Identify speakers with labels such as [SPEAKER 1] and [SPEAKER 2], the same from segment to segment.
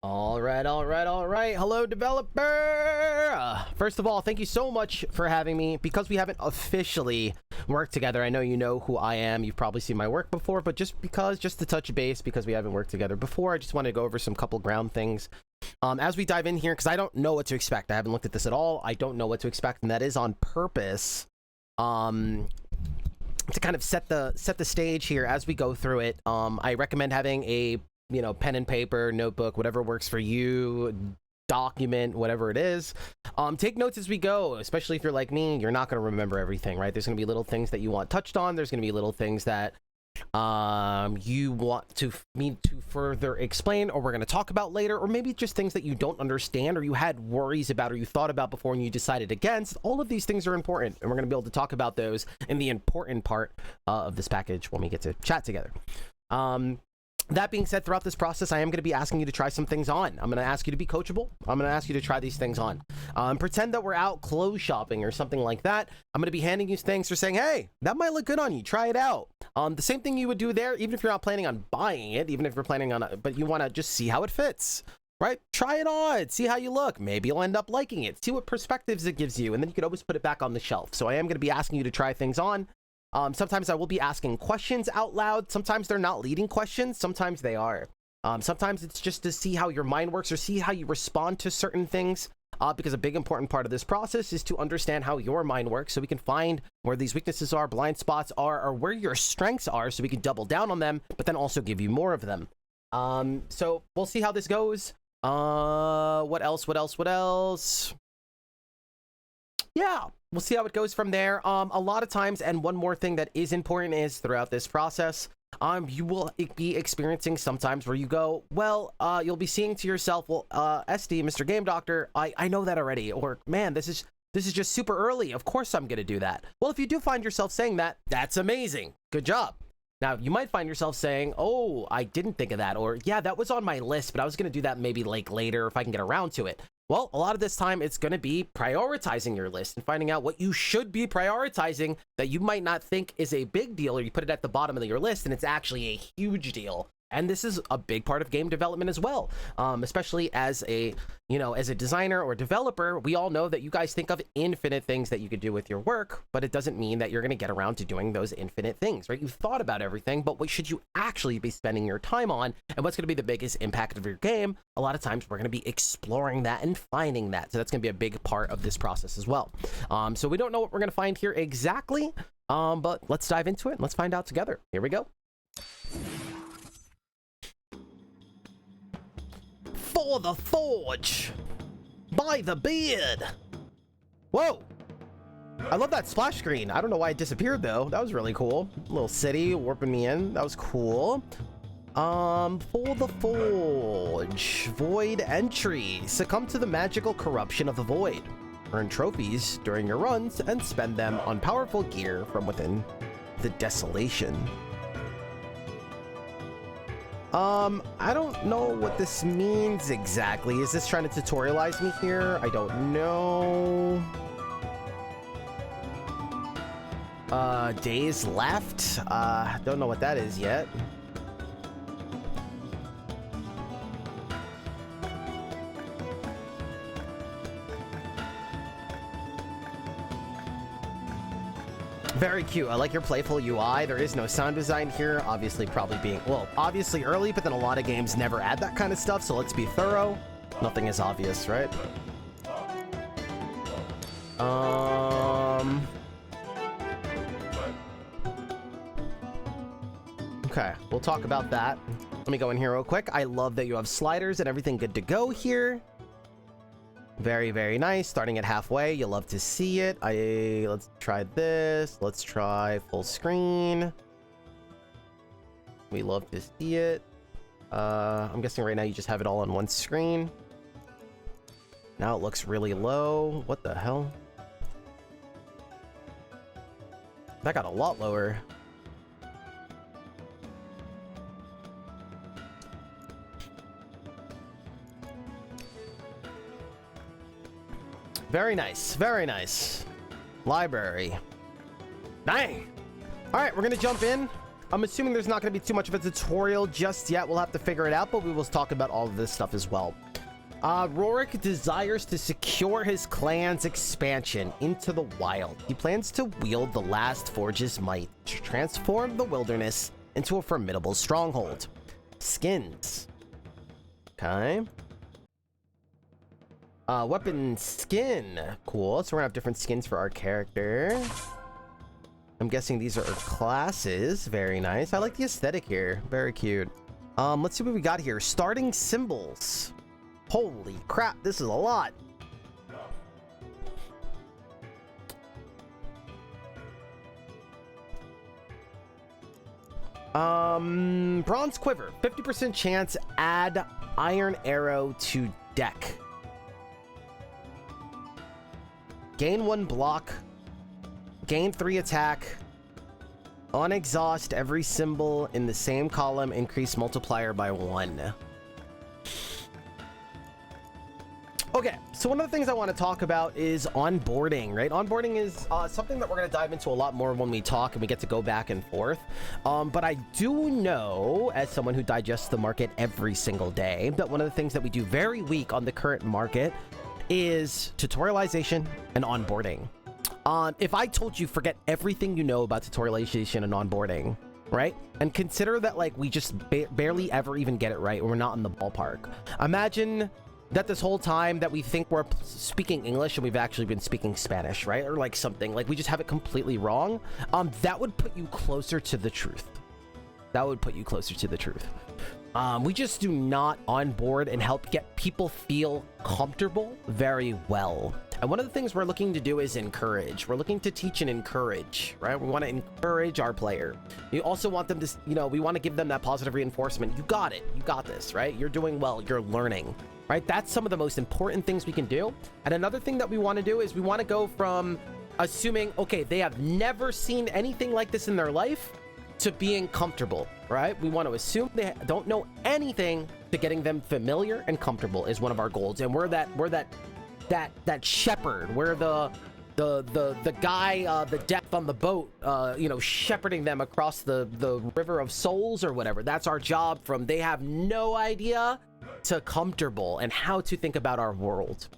[SPEAKER 1] All right, all right, all right. Hello, developer. First of all, thank you so much for having me. Because we haven't officially worked together, I know you know who I am. You've probably seen my work before, but just to touch base, because we haven't worked together before, I just want to go over some couple ground things. As we dive in here, because I don't know what to expect. I haven't looked at this at all. I don't know what to expect, and that is on purpose. To kind of set the stage here as we go through it. I recommend having a pen and paper, notebook, whatever works for you, document, whatever it is. Take notes as we go, especially if you're like me. You're not going to remember everything, right? There's going to be little things that you want touched on. There's going to be little things that you want me to further explain, or we're going to talk about later, or maybe just things that you don't understand, or you had worries about, or you thought about before and you decided against. All of these things are important, and we're going to be able to talk about those in the important part of this package when we get to chat together. That being said, throughout this process, I am going to be asking you to try some things on. I'm going to ask you to be coachable. I'm going to ask you to try these things on. Pretend that we're out clothes shopping or something like that. I'm going to be handing you things for saying, hey, that might look good on you. Try it out. The same thing you would do there, even if you're not planning on buying it, even if you're planning on it, but you want to just see how it fits, right? Try it on, see how you look. Maybe you'll end up liking it. See what perspectives it gives you, and then you can always put it back on the shelf. So I am going to be asking you to try things on. Sometimes I will be asking questions out loud. Sometimes they're not leading questions. Sometimes they are. Sometimes it's just to see how your mind works or see how you respond to certain things. Because a big important part of this process is to understand how your mind works, so we can find where these weaknesses are, blind spots are, or where your strengths are, so we can double down on them, but then also give you more of them. So we'll see how this goes. What else? Yeah, we'll see how it goes from there. A lot of times, and one more thing that is important is throughout this process, you will be experiencing sometimes where you go, well, you'll be seeing to yourself, well, SD, Mr. Game Doctor, I know that already, or man, this is just super early. Of course I'm going to do that. Well, if you do find yourself saying that, that's amazing. Good job. Now, you might find yourself saying, oh, I didn't think of that, or yeah, that was on my list, but I was going to do that maybe like later if I can get around to it. Well, a lot of this time, it's going to be prioritizing your list and finding out what you should be prioritizing that you might not think is a big deal, or you put it at the bottom of your list and it's actually a huge deal. And this is a big part of game development as well, especially as a designer or developer. We all know that you guys think of infinite things that you could do with your work, but it doesn't mean that you're going to get around to doing those infinite things, right? You've thought about everything, but what should you actually be spending your time on, and what's going to be the biggest impact of your game? A lot of times we're going to be exploring that and finding that. So that's going to be a big part of this process as well. So we don't know what we're going to find here exactly, but let's dive into it and let's find out together. Here we go. For the forge, by the beard. Whoa, I love that splash screen. I don't know why it disappeared though. That was really cool. Little city warping me in. That was cool. For the forge, void entry. Succumb to the magical corruption of the void. Earn trophies during your runs and spend them on powerful gear from within the desolation. I don't know what this means exactly. Is this trying to tutorialize me here? I don't know. Days left? Don't know what that is yet. Very cute. I like your playful UI. There is no sound design here. Obviously, obviously early, but then a lot of games never add that kind of stuff, so let's be thorough. Nothing is obvious, right? Okay, we'll talk about that. Let me go in here real quick. I love that you have sliders and everything good to go here. Very, very nice. Starting at halfway. You love to see it. Let's try this. Let's try full screen. We love to see it. I'm guessing right now you just have it all on one screen. Now it looks really low. What the hell? That got a lot lower. Very nice. Very nice. Library. Dang. All right, we're going to jump in. I'm assuming there's not going to be too much of a tutorial just yet. We'll have to figure it out, but we will talk about all of this stuff as well. Rorik desires to secure his clan's expansion into the wild. He plans to wield the last Forge's might to transform the wilderness into a formidable stronghold. Skins. Okay. Weapon skin. Cool. So we're gonna have different skins for our character. I'm guessing these are classes. Very nice. I like the aesthetic here. Very cute. Let's see what we got here. Starting symbols. Holy crap, this is a lot. Bronze quiver. 50% chance, add iron arrow to deck. Gain 1 block. Gain 3 attack. On exhaust, every symbol in the same column increase multiplier by 1. Okay, so one of the things I want to talk about is onboarding, right? Onboarding is something that we're going to dive into a lot more when we talk and we get to go back and forth. But I do know, as someone who digests the market every single day, that one of the things that we do very weak on the current market is tutorialization and onboarding. If I told you forget everything you know about tutorialization and onboarding, right? And consider that like we just barely ever even get it right. We're not in the ballpark. Imagine that this whole time that we think we're speaking English and we've actually been speaking Spanish, right? Or like something like we just have it completely wrong. That would put you closer to the truth. That would put you closer to the truth. We just do not onboard and help get people feel comfortable very well. And one of the things we're looking to do is encourage. We're looking to teach and encourage, right? We want to encourage our player. We also want them to, you know, we want to give them that positive reinforcement. You got it. You got this, right? You're doing well. You're learning, right? That's some of the most important things we can do. And another thing that we want to do is we want to go from assuming, okay, they have never seen anything like this in their life to being comfortable, right? We want to assume they don't know anything to getting them familiar and comfortable is one of our goals. And we're that shepherd. We're the guy, the death on the boat, you know, shepherding them across the river of souls or whatever. That's our job, from they have no idea to comfortable and how to think about our world.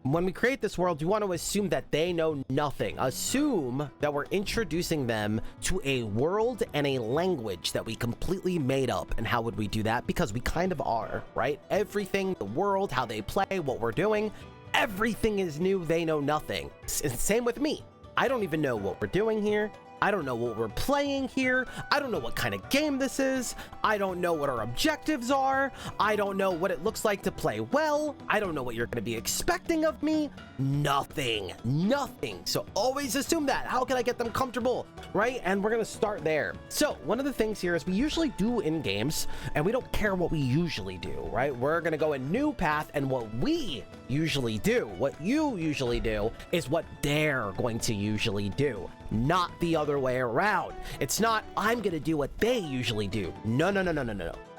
[SPEAKER 1] When we create this world, you want to assume that they know nothing. Assume that we're introducing them to a world and a language that we completely made up. And how would we do that? Because we kind of are, right? Everything, the world, how they play, what we're doing, everything is new. They know nothing. Same with me. I don't even know what we're doing here. I don't know what we're playing here. I don't know what kind of game this is. I don't know what our objectives are. I don't know what it looks like to play well. I don't know what you're going to be expecting of me. Nothing. Nothing. So always assume that. How can I get them comfortable, right? And we're going to start there. So one of the things here is we usually do in games, and we don't care what we usually do, right? We're going to go a new path, and what we usually do, what you usually do, is what they're going to usually do. Not the other way around. It's not, I'm gonna do what they usually do. No.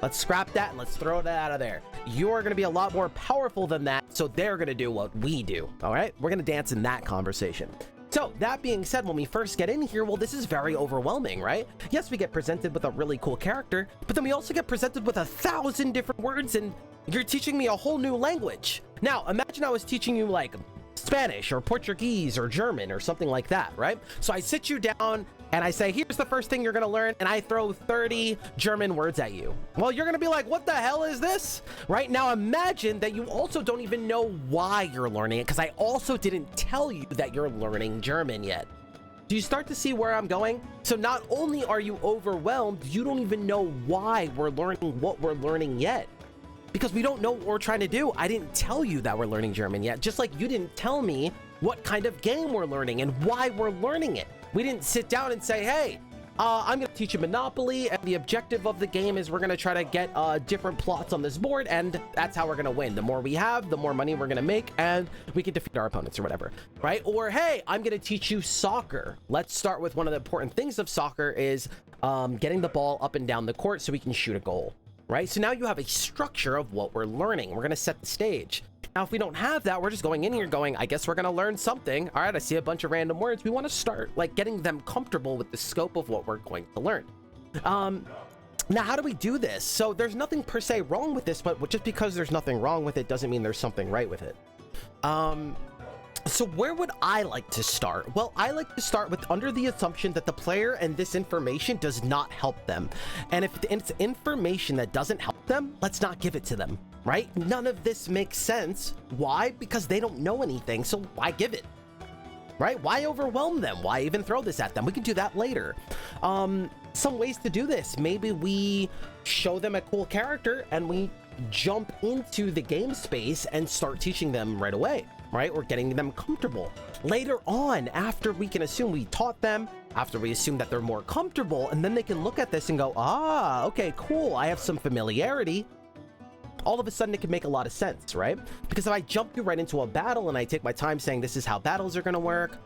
[SPEAKER 1] Let's scrap that and let's throw that out of there. You're gonna be a lot more powerful than that, so they're gonna do what we do. All right, we're gonna dance in that conversation. So that being said, when we first get in here, well, this is very overwhelming, right? Yes, we get presented with a really cool character, but then we also get presented with 1,000 different words, and you're teaching me a whole new language. Now, imagine I was teaching you like Spanish or Portuguese or German or something like that, right? So I sit you down and I say, here's the first thing you're gonna learn, and I throw 30 German words at you. Well, you're gonna be like, what the hell is this? Right? Now imagine that you also don't even know why you're learning it, because I also didn't tell you that you're learning German yet. Do you start to see where I'm going? So not only are you overwhelmed, you don't even know why we're learning what we're learning yet. Because we don't know what we're trying to do. I didn't tell you that we're learning German yet, just like you didn't tell me what kind of game we're learning and why we're learning it. We didn't sit down and say, hey, I'm going to teach you Monopoly, and the objective of the game is we're going to try to get different plots on this board, and that's how we're going to win. The more we have, the more money we're going to make, and we can defeat our opponents or whatever, right? Or, hey, I'm going to teach you soccer. Let's start with one of the important things of soccer is getting the ball up and down the court so we can shoot a goal. Right? So now you have a structure of what we're learning. We're going to set the stage. Now, if we don't have that, we're just going in here going, I guess we're going to learn something. All right, I see a bunch of random words. We want to start like getting them comfortable with the scope of what we're going to learn. Now, how do we do this? So there's nothing per se wrong with this, but just because there's nothing wrong with it doesn't mean there's something right with it. So where would I like to start? Well, I like to start with under the assumption that the player and this information does not help them. And if it's information that doesn't help them, let's not give it to them, right? None of this makes sense. Why? Because they don't know anything, so why give it? Right? Why overwhelm them? Why even throw this at them? We can do that later. Some ways to do this. Maybe we show them a cool character and we jump into the game space and start teaching them right away, right? Or getting them comfortable. Later on, after we can assume we taught them, after we assume that they're more comfortable, and then they can look at this and go, ah, okay, cool, I have some familiarity. All of a sudden it can make a lot of sense, right? Because if I jump you right into a battle and I take my time saying this is how battles are going to work,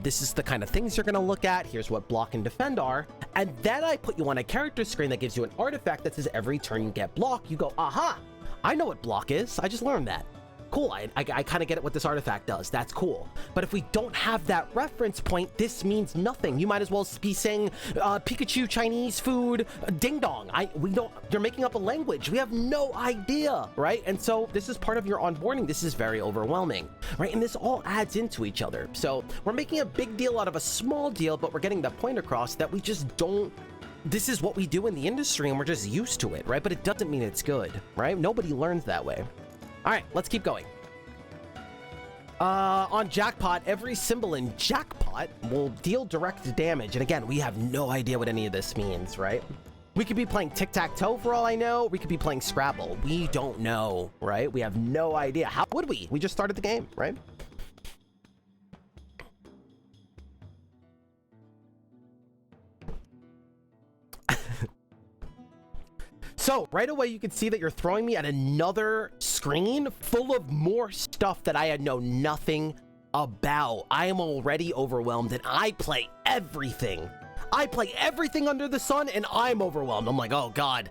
[SPEAKER 1] this is the kind of things you're going to look at, here's what block and defend are, and then I put you on a character screen that gives you an artifact that says every turn you get block, you go, aha, I know what block is, I just learned that. Cool, I kind of get it what this artifact does. That's cool. But if we don't have that reference point, this means nothing. You might as well be saying Pikachu, Chinese food, ding dong. You're making up a language. We have no idea, right? And so this is part of your onboarding. This is very overwhelming, right? And this all adds into each other. So we're making a big deal out of a small deal, but we're getting the point across that we just don't. This is what we do in the industry and we're just used to it, right? But it doesn't mean it's good, right? Nobody learns that way. All right, let's keep going. On Jackpot, every symbol in Jackpot will deal direct damage. And again, we have no idea what any of this means, right? We could be playing tic-tac-toe for all I know. We could be playing Scrabble. We don't know, right? We have no idea. How would we? We just started the game, right? So right away, you can see that you're throwing me at another screen full of more stuff that I had known nothing about. I am already overwhelmed and I play everything. I play everything under the sun and I'm overwhelmed. I'm like, oh God.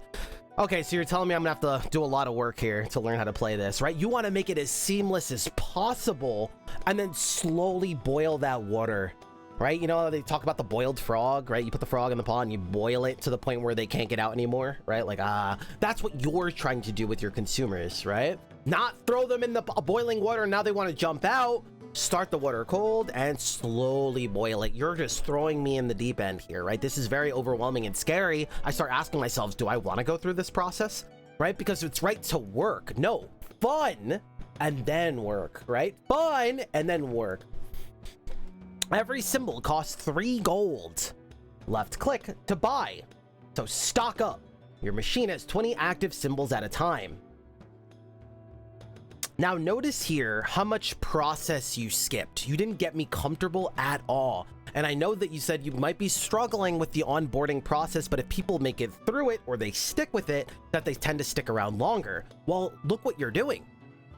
[SPEAKER 1] Okay, so you're telling me I'm gonna have to do a lot of work here to learn how to play this, right? You want to make it as seamless as possible and then slowly boil that water. Right? You know, they talk about the boiled frog, right? You put the frog in the pot and you boil it to the point where they can't get out anymore, right? Like, that's what you're trying to do with your consumers, right? Not throw them in the boiling water and now they want to jump out. Start the water cold and slowly boil it. You're just throwing me in the deep end here, right? This is very overwhelming and scary. I start asking myself, do I want to go through this process, right? Because it's right to work. No, fun and then work, right? Fun and then work. Every symbol costs 3 gold. Left click to buy. So stock up. Your machine has 20 active symbols at a time. Now notice here how much process you skipped. You didn't get me comfortable at all. And I know that you said you might be struggling with the onboarding process, but if people make it through it or they stick with it, that they tend to stick around longer. Well, look what you're doing.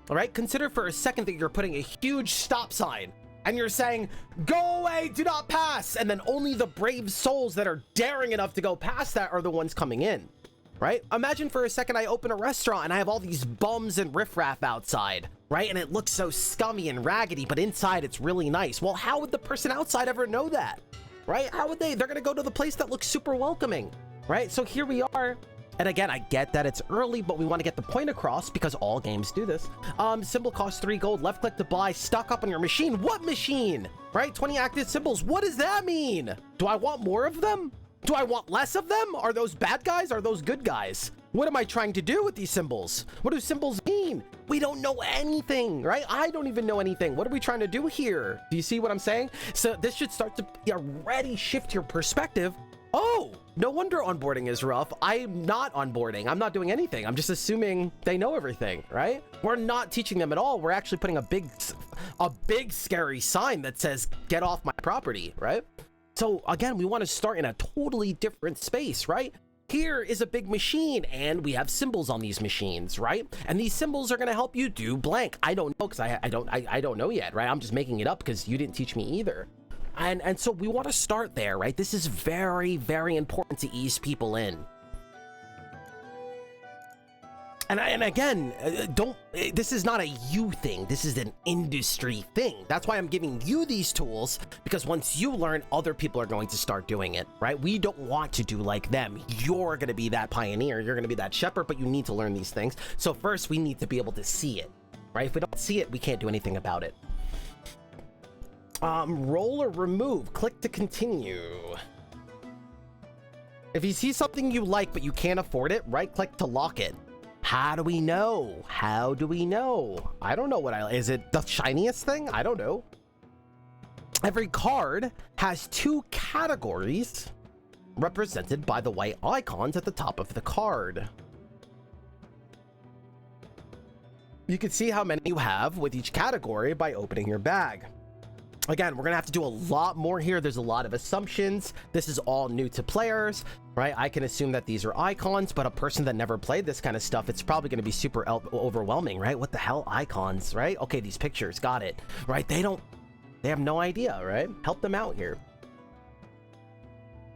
[SPEAKER 1] All right, consider for a second that you're putting a huge stop sign and you're saying, go away, do not pass. And then only the brave souls that are daring enough to go past that are the ones coming in, right? Imagine for a second I open a restaurant and I have all these bums and riffraff outside, right? And it looks so scummy and raggedy, but inside it's really nice. Well, how would the person outside ever know that, right? How would they? They're gonna go to the place that looks super welcoming, right? So here we are. And again, I get that it's early, but we want to get the point across because all games do this. Symbol costs 3 gold. Left click to buy. Stock up on your machine. What machine? Right? 20 active symbols. What does that mean? Do I want more of them? Do I want less of them? Are those bad guys? Are those good guys? What am I trying to do with these symbols? What do symbols mean? We don't know anything, right? I don't even know anything. What are we trying to do here? Do you see what I'm saying? So this should start to already shift your perspective. Oh, no wonder onboarding is rough. I'm not onboarding. I'm not doing anything. I'm just assuming they know everything, right? We're not teaching them at all. We're actually putting a big scary sign that says, get off my property, right? So again, we want to start in a totally different space, right? Here is a big machine and we have symbols on these machines, right? And these symbols are going to help you do blank. I don't know because I don't know yet, right? I'm just making it up because you didn't teach me either. And so we want to start there, right? This is very, very important to ease people in. And again, don't, this is not a you thing. This is an industry thing. That's why I'm giving you these tools, because once you learn, other people are going to start doing it, right? We don't want to do like them. You're going to be that pioneer. You're going to be that shepherd, but you need to learn these things. So first we need to be able to see it, right? If we don't see it, we can't do anything about it. Roll or remove, click to continue. If you see something you like, but you can't afford it, right click to lock it. How do we know? How do we know? I don't know what is it the shiniest thing? I don't know. Every card has 2 categories represented by the white icons at the top of the card. You can see how many you have with each category by opening your bag. Again, we're gonna have to do a lot more here. There's a lot of assumptions. This is all new to players, right? I can assume that these are icons, but a person that never played this kind of stuff, it's probably gonna be super overwhelming, right? What the hell, icons, right? Okay, these pictures, got it, right? They have no idea, right? Help them out here.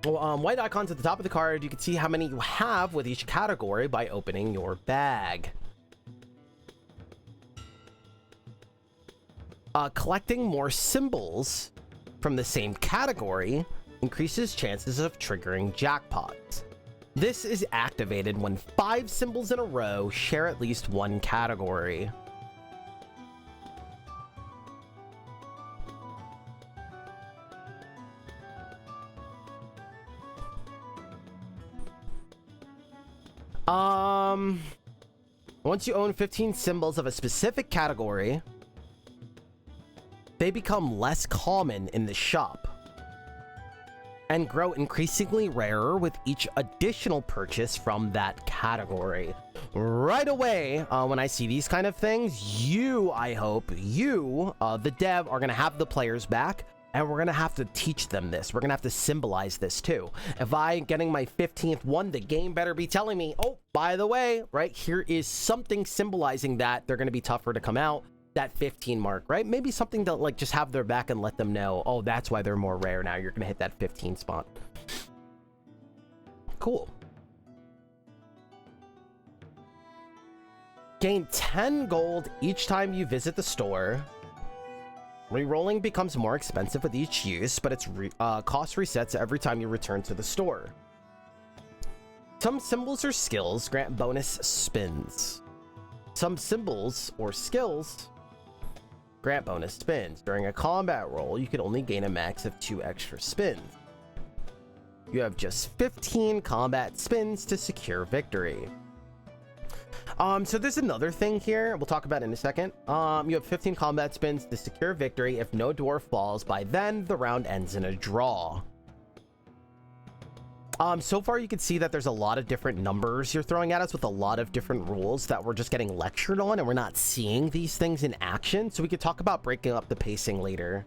[SPEAKER 1] Well, white icons at the top of the card, you can see how many you have with each category by opening your bag. Collecting more symbols from the same category increases chances of triggering jackpots. This is activated when 5 symbols in a row share at least 1 category. Once you own 15 symbols of a specific category, they become less common in the shop and grow increasingly rarer with each additional purchase from that category. Right away, when I see these kind of things, I hope you, the dev, are gonna have the players back, and we're gonna have to teach them this. We're gonna have to symbolize this too. If I'm getting my 15th one, the game better be telling me, oh, by the way, right, here is something symbolizing that they're gonna be tougher to come out. That 15 mark, right? Maybe something to like just have their back and let them know, oh, that's why they're more rare now. You're gonna hit that 15 spot. Cool. Gain 10 gold each time you visit the store. Rerolling becomes more expensive with each use, but its cost resets every time you return to the store. Some symbols or skills grant bonus spins. Some symbols or skills grant bonus spins. During a combat roll, you can only gain a max of 2 extra spins. You have just 15 combat spins to secure victory. So there's another thing here we'll talk about in a second. You have 15 combat spins to secure victory. If no dwarf falls by then, the round ends in a draw. So far you can see that there's a lot of different numbers you're throwing at us with a lot of different rules that we're just getting lectured on, and we're not seeing these things in action. So we could talk about breaking up the pacing later.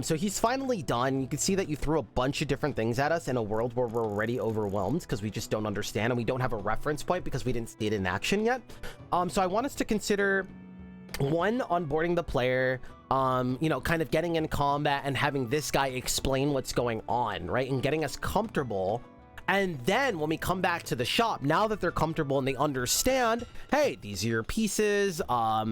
[SPEAKER 1] So he's finally done. You can see that you threw a bunch of different things at us in a world where we're already overwhelmed because we just don't understand, and we don't have a reference point because we didn't see it in action yet. So I want us to consider, one, onboarding the player, you know, kind of getting in combat and having this guy explain what's going on, right? And getting us comfortable. And then when we come back to the shop, now that they're comfortable and they understand, hey, these are your pieces.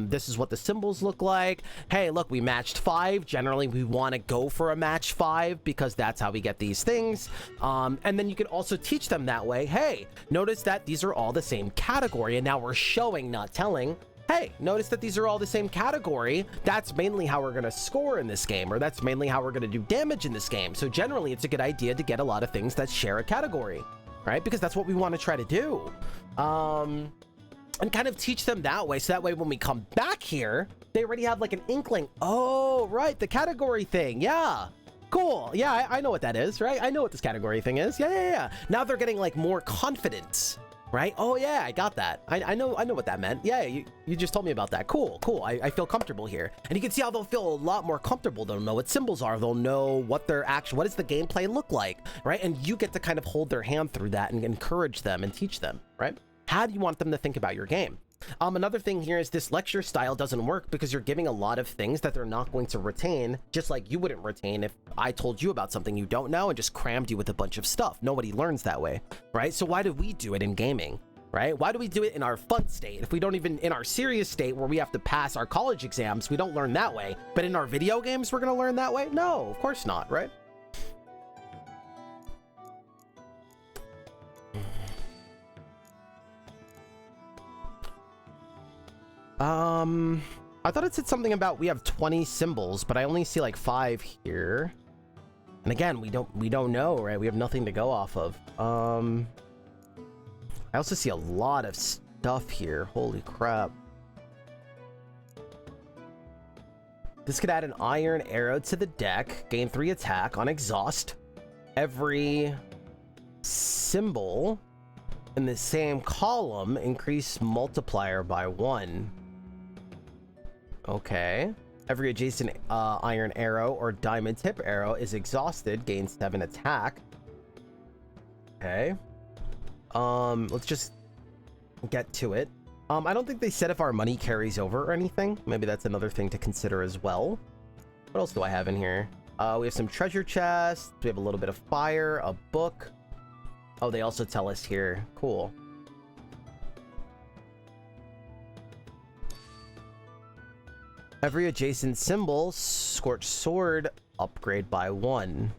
[SPEAKER 1] This is what the symbols look like. Hey, look, we matched 5. Generally, we want to go for a match 5 because that's how we get these things. And then you can also teach them that way. Hey, notice that these are all the same category. And now we're showing, not telling. Hey, notice that these are all the same category. That's mainly how we're going to score in this game, or that's mainly how we're going to do damage in this game. So generally, it's a good idea to get a lot of things that share a category, right? Because that's what we want to try to do. And kind of teach them that way. So that way, when we come back here, they already have like an inkling. Oh, right, the category thing. Yeah. Cool. Yeah, I know what that is, right? I know what this category thing is. Yeah. Now they're getting like more confidence. Right? Oh yeah, I got that. I know what that meant. Yeah, you just told me about that. Cool. I feel comfortable here. And you can see how they'll feel a lot more comfortable. They'll know what symbols are. They'll know what their what does the gameplay look like, right? And you get to kind of hold their hand through that and encourage them and teach them, right? How do you want them to think about your game? Another thing here is this lecture style doesn't work because you're giving a lot of things that they're not going to retain, just like you wouldn't retain if I told you about something you don't know and just crammed you with a bunch of stuff. Nobody learns that way, right? So why do we do it in gaming? right? Why do we do it in our fun state? If we don't even, in our serious state where we have to pass our college exams, we don't learn that way. But in our video games, we're going to learn that way? No, of course not, right? I thought it said something about we have 20 symbols, but I only see like 5 here. And again, we don't know, right? We have nothing to go off of. I also see a lot of stuff here. Holy crap. This could add an iron arrow to the deck. Gain 3 attack on exhaust. Every symbol in the same column increase multiplier by 1. Okay. Every adjacent iron arrow or diamond tip arrow is exhausted. Gains 7 attack. Okay. Let's just get to it. I don't think they said if our money carries over or anything. Maybe that's another thing to consider as well. What else do I have in here? We have some treasure chests. We have a little bit of fire, a book. Oh, they also tell us here. Cool. Every adjacent symbol, Scorched Sword, upgrade by 1.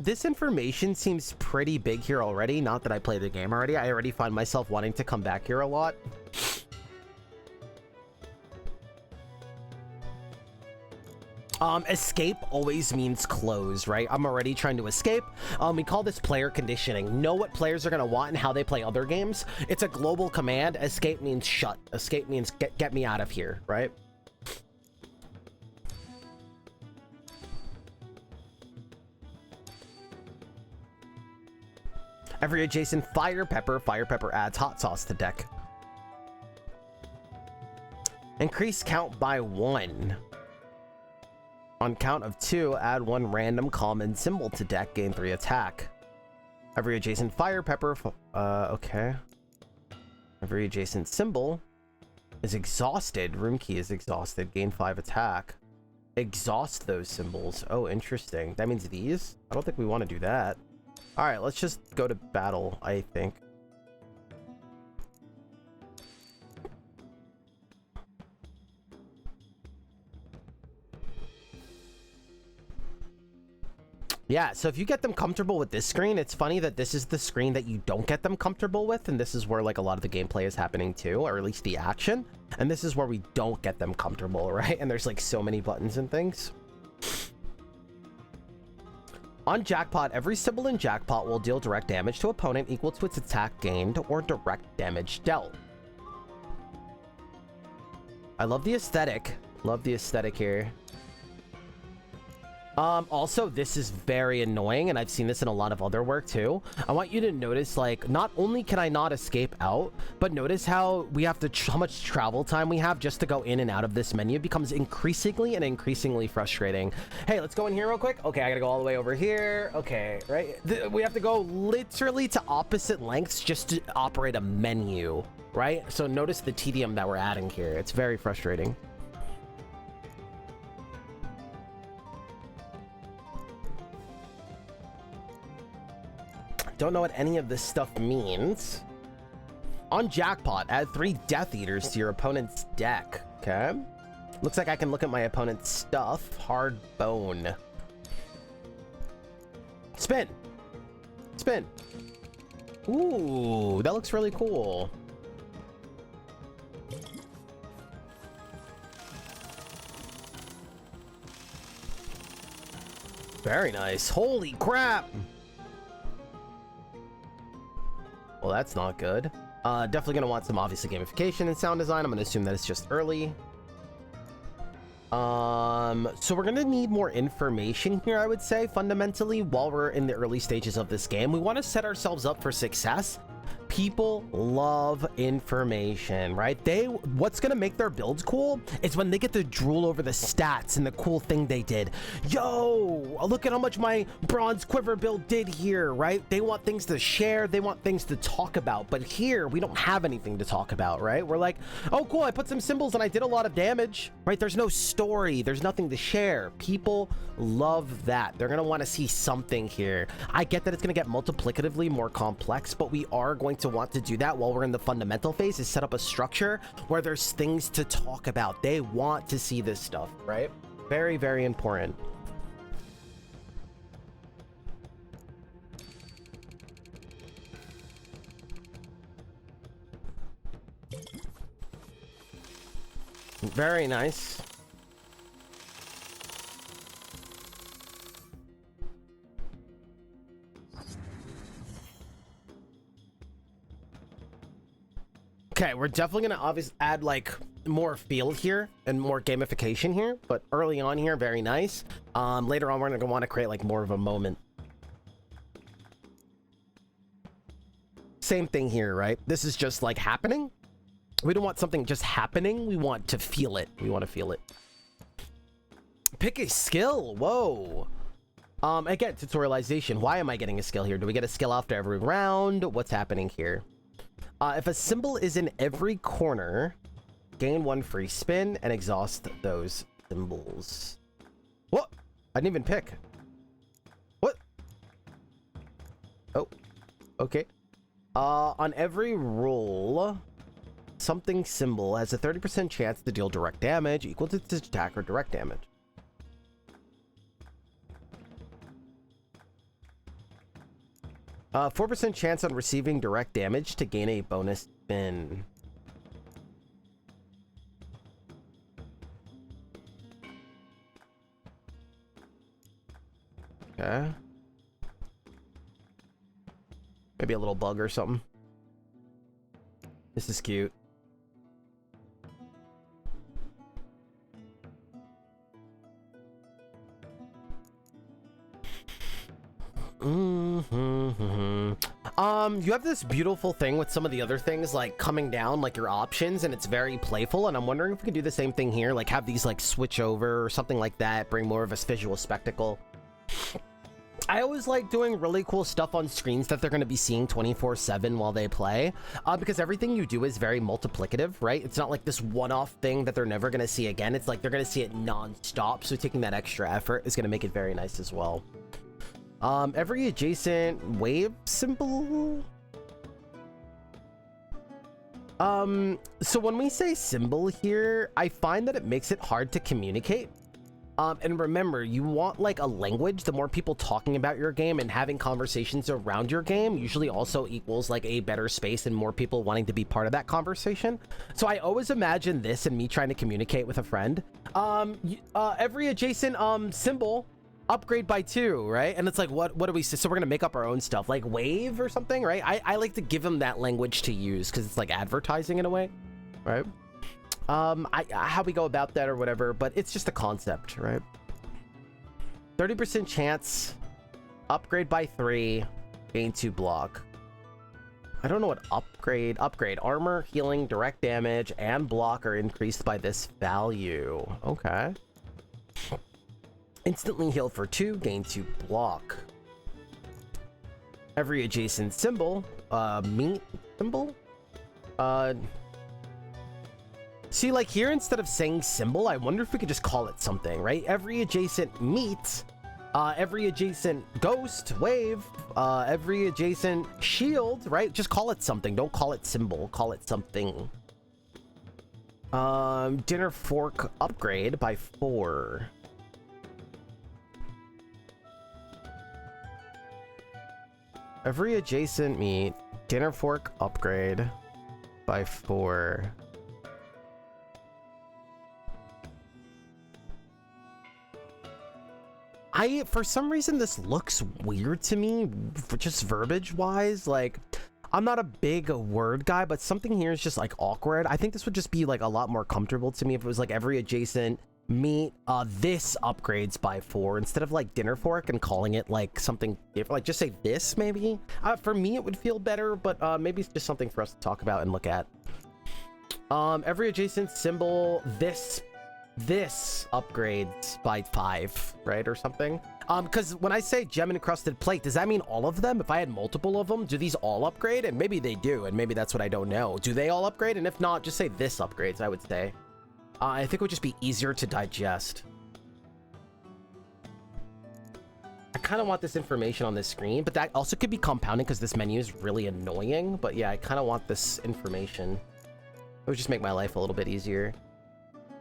[SPEAKER 1] This information seems pretty big here already. Not that I played the game already. I already find myself wanting to come back here a lot. Escape always means close, right? I'm already trying to escape. We call this player conditioning. Know what players are going to want and how they play other games. It's a global command. Escape means shut. Escape means get me out of here, right? Every adjacent fire pepper adds hot sauce to deck. Increase count by 1. On count of 2, add 1 random common symbol to deck, gain 3 attack. Every adjacent fire pepper, okay. Every adjacent symbol is exhausted. Room key is exhausted, gain 5 attack. Exhaust those symbols. Oh, interesting. That means these? I don't think we want to do that. All right, let's just go to battle, I think. Yeah, so if you get them comfortable with this screen, it's funny that this is the screen that you don't get them comfortable with, and this is where like a lot of the gameplay is happening too, or at least the action, and this is where we don't get them comfortable, right? And there's like so many buttons and things. On Jackpot, every symbol in Jackpot will deal direct damage to opponent equal to its attack gained or direct damage dealt. I love the aesthetic. Love the aesthetic here. Also, this is very annoying, and I've seen this in a lot of other work too. I want you to notice, like, not only can I not escape out, but notice how we have to, how much travel time we have just to go in and out of this menu. It becomes increasingly and increasingly frustrating. Hey, let's go in here real quick. Okay, I gotta go all the way over here. Okay, right? We have to go literally to opposite lengths just to operate a menu, right? So notice the tedium that we're adding here. It's very frustrating. Don't know what any of this stuff means. On Jackpot, add 3 Death Eaters to your opponent's deck. Okay. Looks like I can look at my opponent's stuff. Hard bone. Spin. Spin. Ooh, that looks really cool. Very nice. Holy crap. Well, that's not good. Definitely gonna want some, obviously, gamification and sound design. I'm gonna assume that it's just early. So we're gonna need more information here, I would say, fundamentally, while we're in the early stages of this game. We want to set ourselves up for success. People love information, right? What's gonna make their builds cool is when they get to drool over the stats and the cool thing they did. Yo, look at how much my bronze quiver build did here, right? They want things to share, they want things to talk about, but here we don't have anything to talk about, right? We're like, oh cool, I put some symbols and I did a lot of damage, right? There's no story, there's nothing to share. People love that. They're gonna want to see something here. I get that it's gonna get multiplicatively more complex, but we are going to want to do that while we're in the fundamental phase, is set up a structure where there's things to talk about. They want to see this stuff, right? Very, very important. Very nice. Okay, we're definitely gonna obviously add like more feel here and more gamification here, but early on here, very nice. Later on, we're gonna want to create like more of a moment. Same thing here, right? This is just like happening. We don't want something just happening. We want to feel it. We want to feel it. Pick a skill. Whoa. Again, tutorialization. Why am I getting a skill here? Do we get a skill after every round? What's happening here? If a symbol is in every corner, gain 1 free spin and exhaust those symbols. What? I didn't even pick. What? Oh, okay. On every roll, something symbol has a 30% chance to deal direct damage equal to its attack or direct damage. 4% chance on receiving direct damage to gain a bonus spin. Okay. Maybe a little bug or something. This is cute. You have this beautiful thing with some of the other things like coming down, like your options, and it's very playful, and I'm wondering if we can do the same thing here, like have these like switch over or something like that, bring more of a visual spectacle. I always like doing really cool stuff on screens that they're going to be seeing 24/7 while they play, because everything you do is very multiplicative, right? It's not like this one-off thing that they're never going to see again. It's like they're going to see it non-stop, so taking that extra effort is going to make it very nice as well. Every adjacent wave symbol. So when we say symbol here, I find that it makes it hard to communicate. And remember, you want like a language. The more people talking about your game and having conversations around your game usually also equals like a better space and more people wanting to be part of that conversation. So I always imagine this and me trying to communicate with a friend. Every adjacent symbol upgrade by 2, right? And it's like, what do we say? So we're gonna make up our own stuff, like wave or something, right? I like to give them that language to use because it's like advertising in a way, right? How we go about that or whatever, but it's just a concept, right? 30% chance, upgrade by 3, gain 2 block. I don't know what upgrade. Armor, healing, direct damage, and block are increased by this value. Okay. Instantly heal for 2, gain 2 block. Every adjacent symbol, meat symbol? See, like here, instead of saying symbol, I wonder if we could just call it something, right? Every adjacent meat, every adjacent ghost, wave, every adjacent shield, right? Just call it something. Don't call it symbol. Call it something. Dinner fork upgrade by 4. Every adjacent meat, dinner fork upgrade by 4. For some reason, this looks weird to me, just verbiage wise. Like, I'm not a big word guy, but something here is just like awkward. I think this would just be like a lot more comfortable to me if it was like every adjacent meat. This upgrades by 4 instead of like dinner fork and calling it like something different. Like just say this maybe. For me it would feel better, but maybe it's just something for us to talk about and look at. Every adjacent symbol, this upgrades by 5, right, or something. Because when I say gem encrusted plate, does that mean all of them? If I had multiple of them, do these all upgrade? And maybe they do, and maybe that's what I don't know. Do they all upgrade? And if not, just say this upgrades, I would say. I think it would just be easier to digest. I kind of want this information on this screen, but that also could be compounding because this menu is really annoying. But yeah, I kind of want this information. It would just make my life a little bit easier.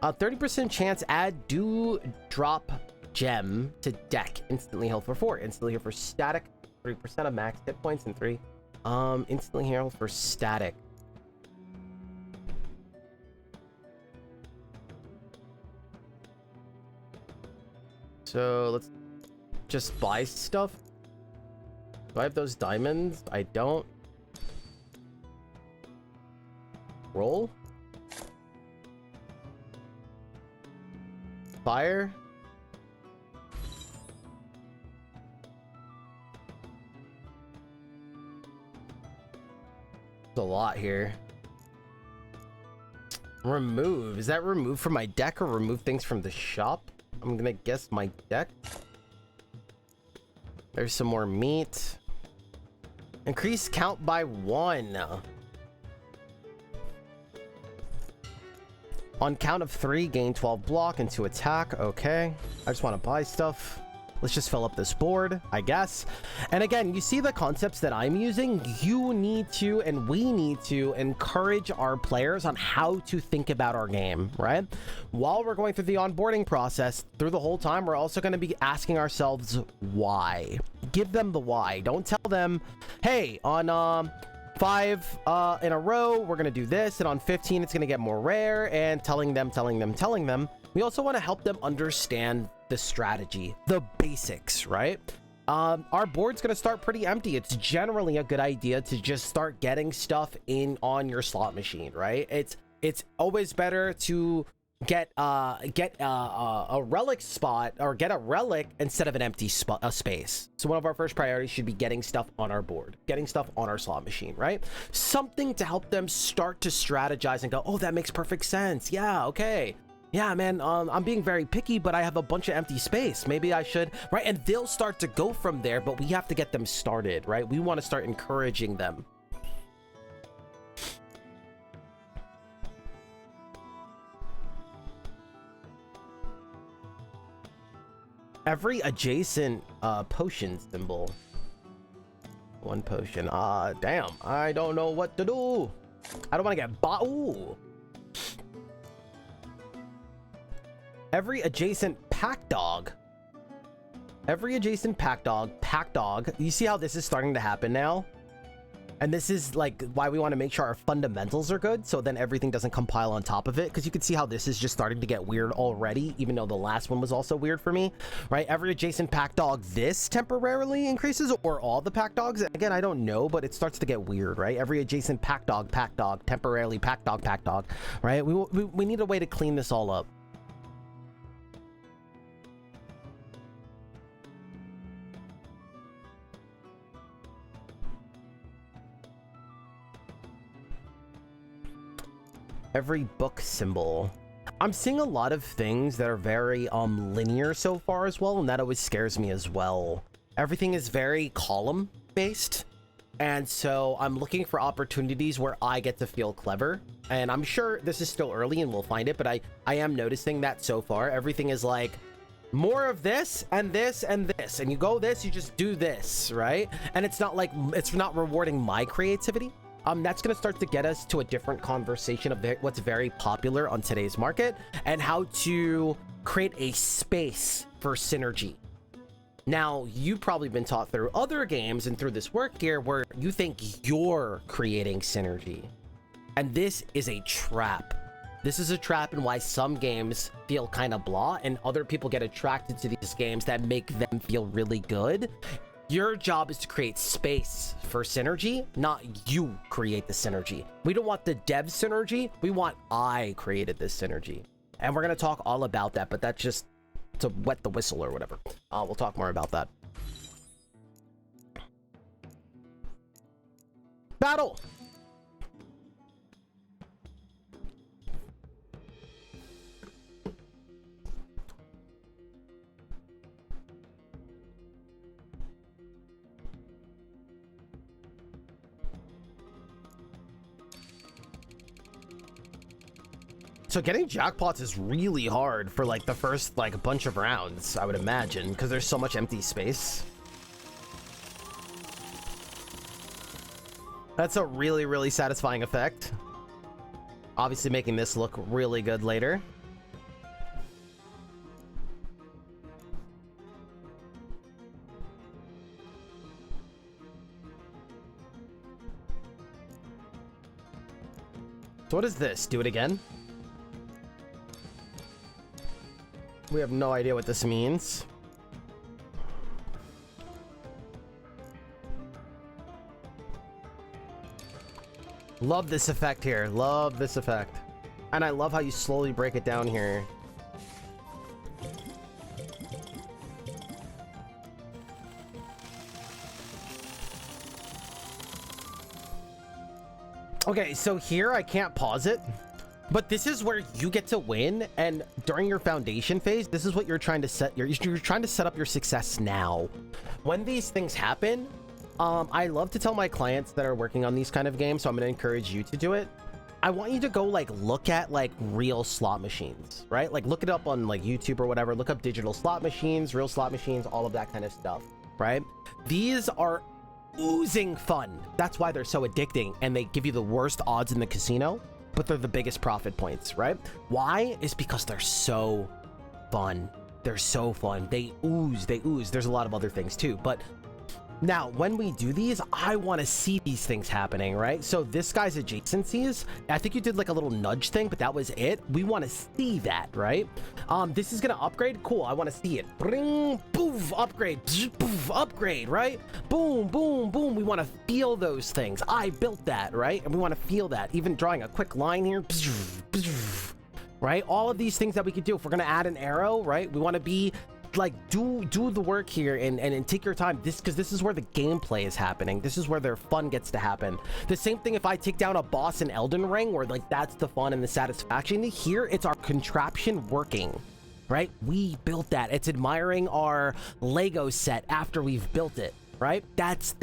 [SPEAKER 1] 30% chance add do drop gem to deck. Instantly heal for 4. Instantly heal for static. 3% of max hit points and 3. Instantly heal for static. So let's just buy stuff. Do I have those diamonds? I don't. Roll. Fire. There's a lot here. Remove. Is that remove from my deck or remove things from the shop? I'm gonna guess my deck. There's some more meat. Increase count by 1. On count of 3, gain 12 block into attack. Okay. I just want to buy stuff. Let's just fill up this board, I guess. And again, you see the concepts that I'm using. You need to, and we need to, encourage our players on how to think about our game, right? While we're going through the onboarding process, through the whole time, we're also going to be asking ourselves why. Give them the why. Don't tell them, hey, on 5 in a row, we're going to do this, and on 15, it's going to get more rare, and telling them. We also want to help them understand the strategy, the basics, right? Our board's going to start pretty empty. It's generally a good idea to just start getting stuff in on your slot machine, right? It's always better to get a relic spot or get a relic instead of an empty space. So one of our first priorities should be getting stuff on our board, getting stuff on our slot machine, right? Something to help them start to strategize and go, oh, that makes perfect sense. Yeah, okay. Yeah, man, I'm being very picky, but I have a bunch of empty space. Maybe I should, right? And they'll start to go from there, but we have to get them started, right? We want to start encouraging them. Every adjacent potion symbol. 1 potion. Damn. I don't know what to do. I don't want to get ooh. Every adjacent pack dog. Every adjacent pack dog. You see how this is starting to happen now? And this is like why we want to make sure our fundamentals are good, so then everything doesn't compile on top of it, because you can see how this is just starting to get weird already, even though the last one was also weird for me, right? Every adjacent pack dog, this temporarily increases, or all the pack dogs. Again, I don't know, but it starts to get weird, right? Every adjacent pack dog, temporarily pack dog, right? We need a way to clean this all up. Every book symbol. I'm seeing a lot of things that are very linear so far as well, and that always scares me as well. Everything is very column based, and so I'm looking for opportunities where I get to feel clever. And I'm sure this is still early and we'll find it, but I am noticing that so far everything is like more of this and this and this, and you go this, you just do this, right? And it's not like, it's not rewarding my creativity. That's going to start to get us to a different conversation of what's very popular on today's market and how to create a space for synergy. Now, you've probably been taught through other games and through this work here where you think you're creating synergy. And this is a trap. This is a trap, and why some games feel kind of blah and other people get attracted to these games that make them feel really good. Your job is to create space for synergy, not you create the synergy. We don't want the dev synergy. We want I created this synergy. And we're going to talk all about that, but that's just to wet the whistle or whatever. We'll talk more about that. Battle! So getting jackpots is really hard for like the first like bunch of rounds, I would imagine, because there's so much empty space. That's a really, really satisfying effect. Obviously making this look really good later. So what is this? Do it again? We have no idea what this means. Love this effect here. Love this effect. And I love how you slowly break it down here. Okay, so here I can't pause it. But this is where you get to win, and during your foundation phase, this is what you're trying to set. You're trying to set up your success now. When these things happen, I love to tell my clients that are working on these kind of games, so I'm going to encourage you to do it. I want you to go like look at like real slot machines, right? Like look it up on like YouTube or whatever. Look up digital slot machines, real slot machines, all of that kind of stuff, right? These are oozing fun. That's why they're so addicting, and they give you the worst odds in the casino, but they're the biggest profit points, right? Why? Is because they're so fun. They're so fun. They ooze. There's a lot of other things too, but now when we do these, I want to see these things happening, right? So this guy's adjacencies, I think you did like a little nudge thing, but that was it. We want to see that, right? This is gonna upgrade. Cool. I want to see it. Bring, poof, upgrade, poof, upgrade, right? Boom, boom, boom. We want to feel those things. I built that, right? And we want to feel that. Even drawing a quick line here, right? All of these things that we could do. If we're gonna add an arrow, right? We want to be like do the work here and take your time, because this is where the gameplay is happening. This is where their fun gets to happen. The same thing if I take down a boss in Elden Ring, where like that's the fun and the satisfaction. Here it's our contraption working, right? We built that. It's admiring our Lego set after we've built it, right? That's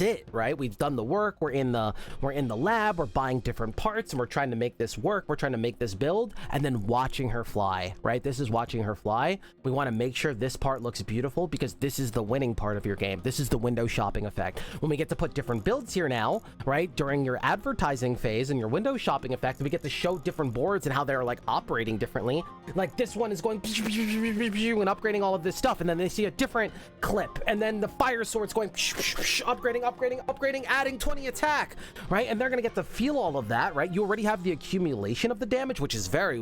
[SPEAKER 1] it, right? We've done the work. We're in the lab. We're buying different parts, and we're trying to make this work. We're trying to make this build, and then watching her fly, right? This is watching her fly. We want to make sure this part looks beautiful, because this is the winning part of your game. This is the window shopping effect. When we get to put different builds here now, right? During your advertising phase and your window shopping effect, we get to show different boards and how they're like operating differently. Like this one is going and upgrading all of this stuff, and then they see a different clip, and then the fire sword's going upgrading, adding 20 attack, right? And they're gonna get to feel all of that, right? You already have the accumulation of the damage, which is very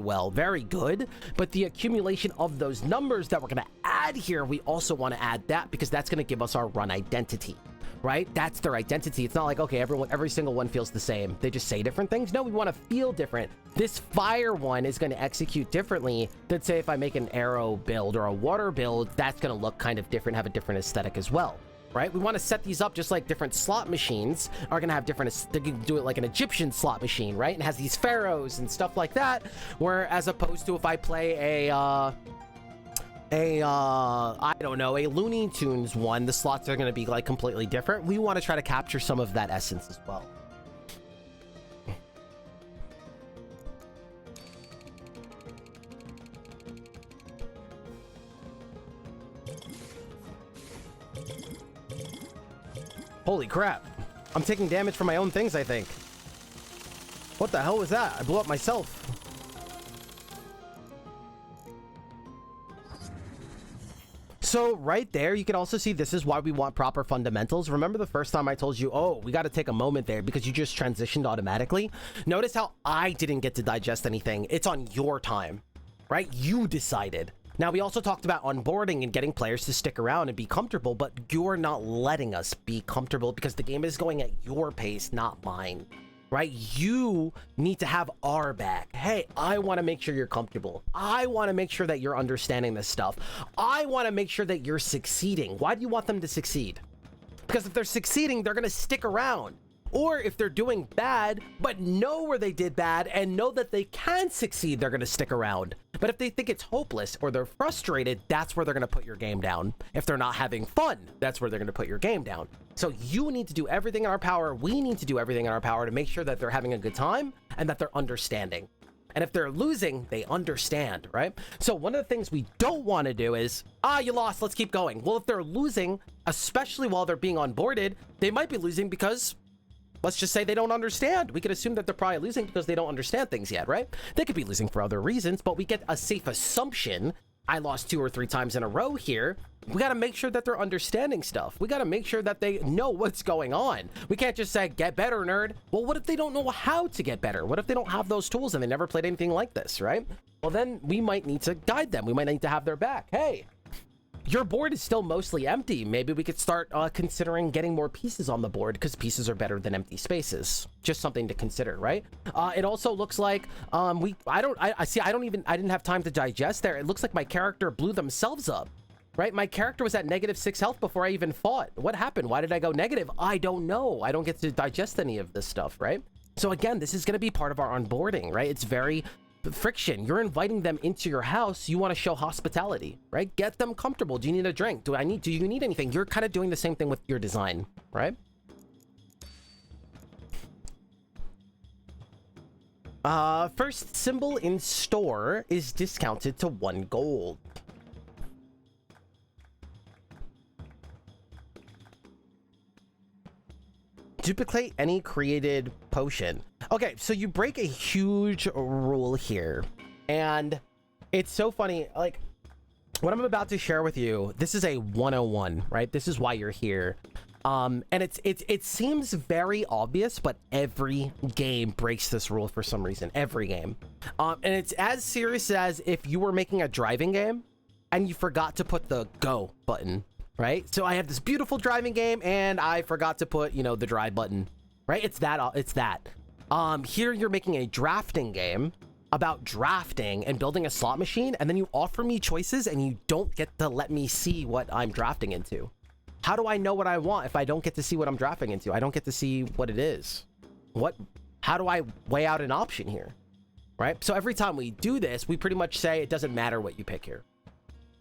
[SPEAKER 1] good, but the accumulation of those numbers that we're gonna add here, we also want to add that, because that's gonna give us our run identity, right? That's their identity. It's not like, okay, every single one feels the same. They just say different things. No, we want to feel different. This fire one is going to execute differently than, say, if I make an arrow build or a water build. That's going to look kind of different, have a different aesthetic as well, right? We want to set these up just like different slot machines are going to have different, they can do it like an Egyptian slot machine, right? And has these pharaohs and stuff like that, where as opposed to if I play I don't know, a Looney Tunes one, the slots are going to be like completely different. We want to try to capture some of that essence as well. Holy crap. I'm taking damage from my own things, I think. What the hell was that? I blew up myself. So right there, you can also see this is why we want proper fundamentals. Remember the first time I told you, oh, we got to take a moment there because you just transitioned automatically? Notice how I didn't get to digest anything. It's on your time, right? You decided. Now, we also talked about onboarding and getting players to stick around and be comfortable, but you're not letting us be comfortable because the game is going at your pace, not mine. right? You need to have our back. Hey, I want to make sure you're comfortable. I want to make sure that you're understanding this stuff. I want to make sure that you're succeeding. Why do you want them to succeed? Because if they're succeeding, they're going to stick around. Or if they're doing bad, but know where they did bad and know that they can succeed, they're going to stick around. But if they think it's hopeless or they're frustrated, that's where they're going to put your game down. If they're not having fun, that's where they're going to put your game down. So you need to do everything in our power. We need to do everything in our power to make sure that they're having a good time and that they're understanding. And if they're losing, they understand, right? So one of the things we don't want to do is, you lost, let's keep going. Well, if they're losing, especially while they're being onboarded, they might be losing because, let's just say they don't understand. We could assume that they're probably losing because they don't understand things yet, right? They could be losing for other reasons, but we get a safe assumption. I lost 2 or 3 times in a row here. We got to make sure that they're understanding stuff. We got to make sure that they know what's going on. We can't just say, get better, nerd. Well, what if they don't know how to get better? What if they don't have those tools and they never played anything like this, right? Well, then we might need to guide them. We might need to have their back. Hey, your board is still mostly empty. Maybe we could start considering getting more pieces on the board because pieces are better than empty spaces. Just something to consider, right? It also looks like I didn't have time to digest there. It looks like my character blew themselves up, right? My character was at -6 health before I even fought. What happened? Why did I go negative? I don't know. I don't get to digest any of this stuff, right? So again, this is going to be part of our onboarding, right? It's very friction. You're inviting them into your house. You want to show hospitality, right? Get them comfortable. Do you need a drink? Do you need anything? You're kind of doing the same thing with your design, right? First symbol in store is discounted to 1 gold. Duplicate any created potion. Okay, so you break a huge rule here, and it's so funny. Like, what I'm about to share with you, this is a 101, right? This is why you're here. And it seems very obvious, but every game breaks this rule for some reason. Every game. And it's as serious as if you were making a driving game and you forgot to put the go button. Right? So I have this beautiful driving game and I forgot to put, the drive button, right? It's that. Here you're making a drafting game about drafting and building a slot machine, and then you offer me choices and you don't get to let me see what I'm drafting into. How do I know what I want if I don't get to see what I'm drafting into? I don't get to see what it is. How do I weigh out an option here? Right? So every time we do this, we pretty much say it doesn't matter what you pick here,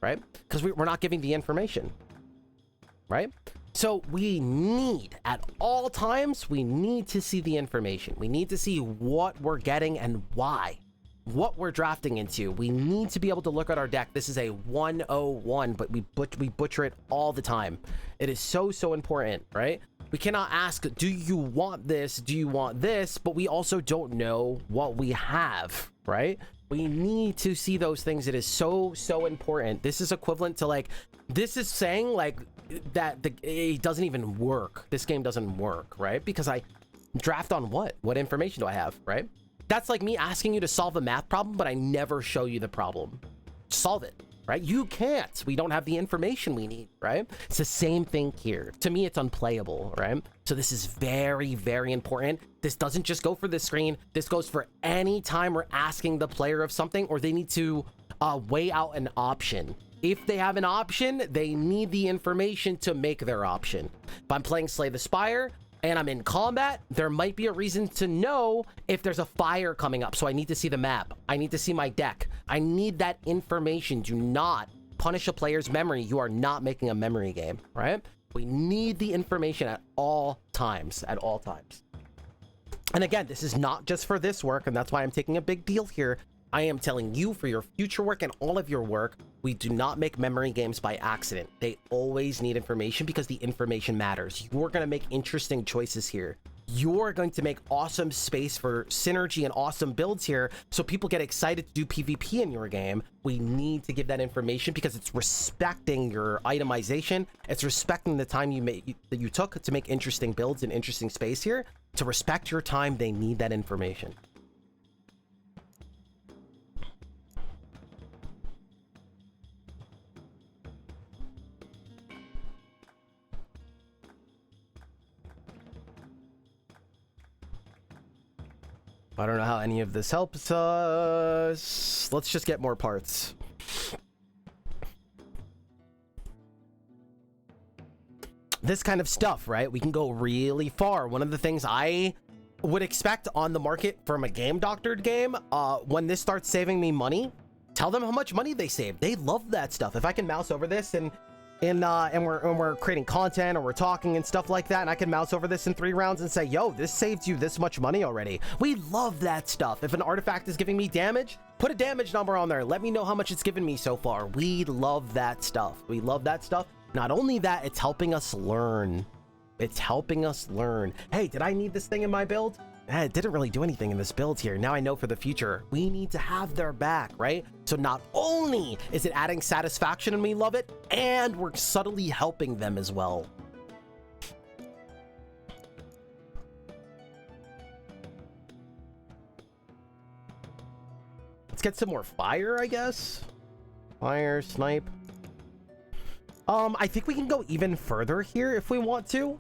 [SPEAKER 1] right? Because we're not giving the information. Right? So we need, at all times, we need to see the information. We need to see what we're getting and why. What we're drafting into. We need to be able to look at our deck. This is a 101, but we butcher it all the time. It is so important, right? We cannot ask, do you want this? Do you want this? But we also don't know what we have, right? We need to see those things. It is so important. This is equivalent to, like, this is saying, like, that it doesn't even work. This game doesn't work, right? Because I draft on what? What information do I have, right? That's like me asking you to solve a math problem, but I never show you the problem. Solve it, right? You can't. We don't have the information we need, right? It's the same thing here. To me, it's unplayable, right? So this is very important. This doesn't just go for the screen. This goes for any time we're asking the player of something or they need to weigh out an option. If they have an option, they need the information to make their option. If I'm playing Slay the Spire and I'm in combat, there might be a reason to know if there's a fire coming up. So I need to see the map. I need to see my deck. I need that information. Do not punish a player's memory. You are not making a memory game, right? We need the information at all times, And again, this is not just for this work, and that's why I'm taking a big deal here. I am telling you, for your future work and all of your work, we do not make memory games by accident. They always need information because the information matters. You're going to make interesting choices here. You're going to make awesome space for synergy and awesome builds here, so people get excited to do PvP in your game. We need to give that information because it's respecting your itemization. It's respecting the time that you took to make interesting builds and interesting space here. To respect your time, they need that information. I don't know how any of this helps us. Let's just get more parts. This kind of stuff, right? We can go really far. One of the things I would expect on the market from a game doctored game, when this starts saving me money, tell them how much money they save. They love that stuff. If I can mouse over this and we're creating content or we're talking and stuff like that, and I can mouse over this in 3 rounds and say, yo, this saved you this much money already. We love that stuff. If an artifact is giving me damage, put a damage number on there. Let me know how much it's given me so far. We love that stuff. We love that stuff. Not only that, it's helping us learn. It's helping us learn. Hey, did I need this thing in my build? It didn't really do anything in this build here. Now I know for the future, we need to have their back, right? So not only is it adding satisfaction and we love it, and we're subtly helping them as well. Let's get some more fire, I guess. Fire, snipe. I think we can go even further here if we want to.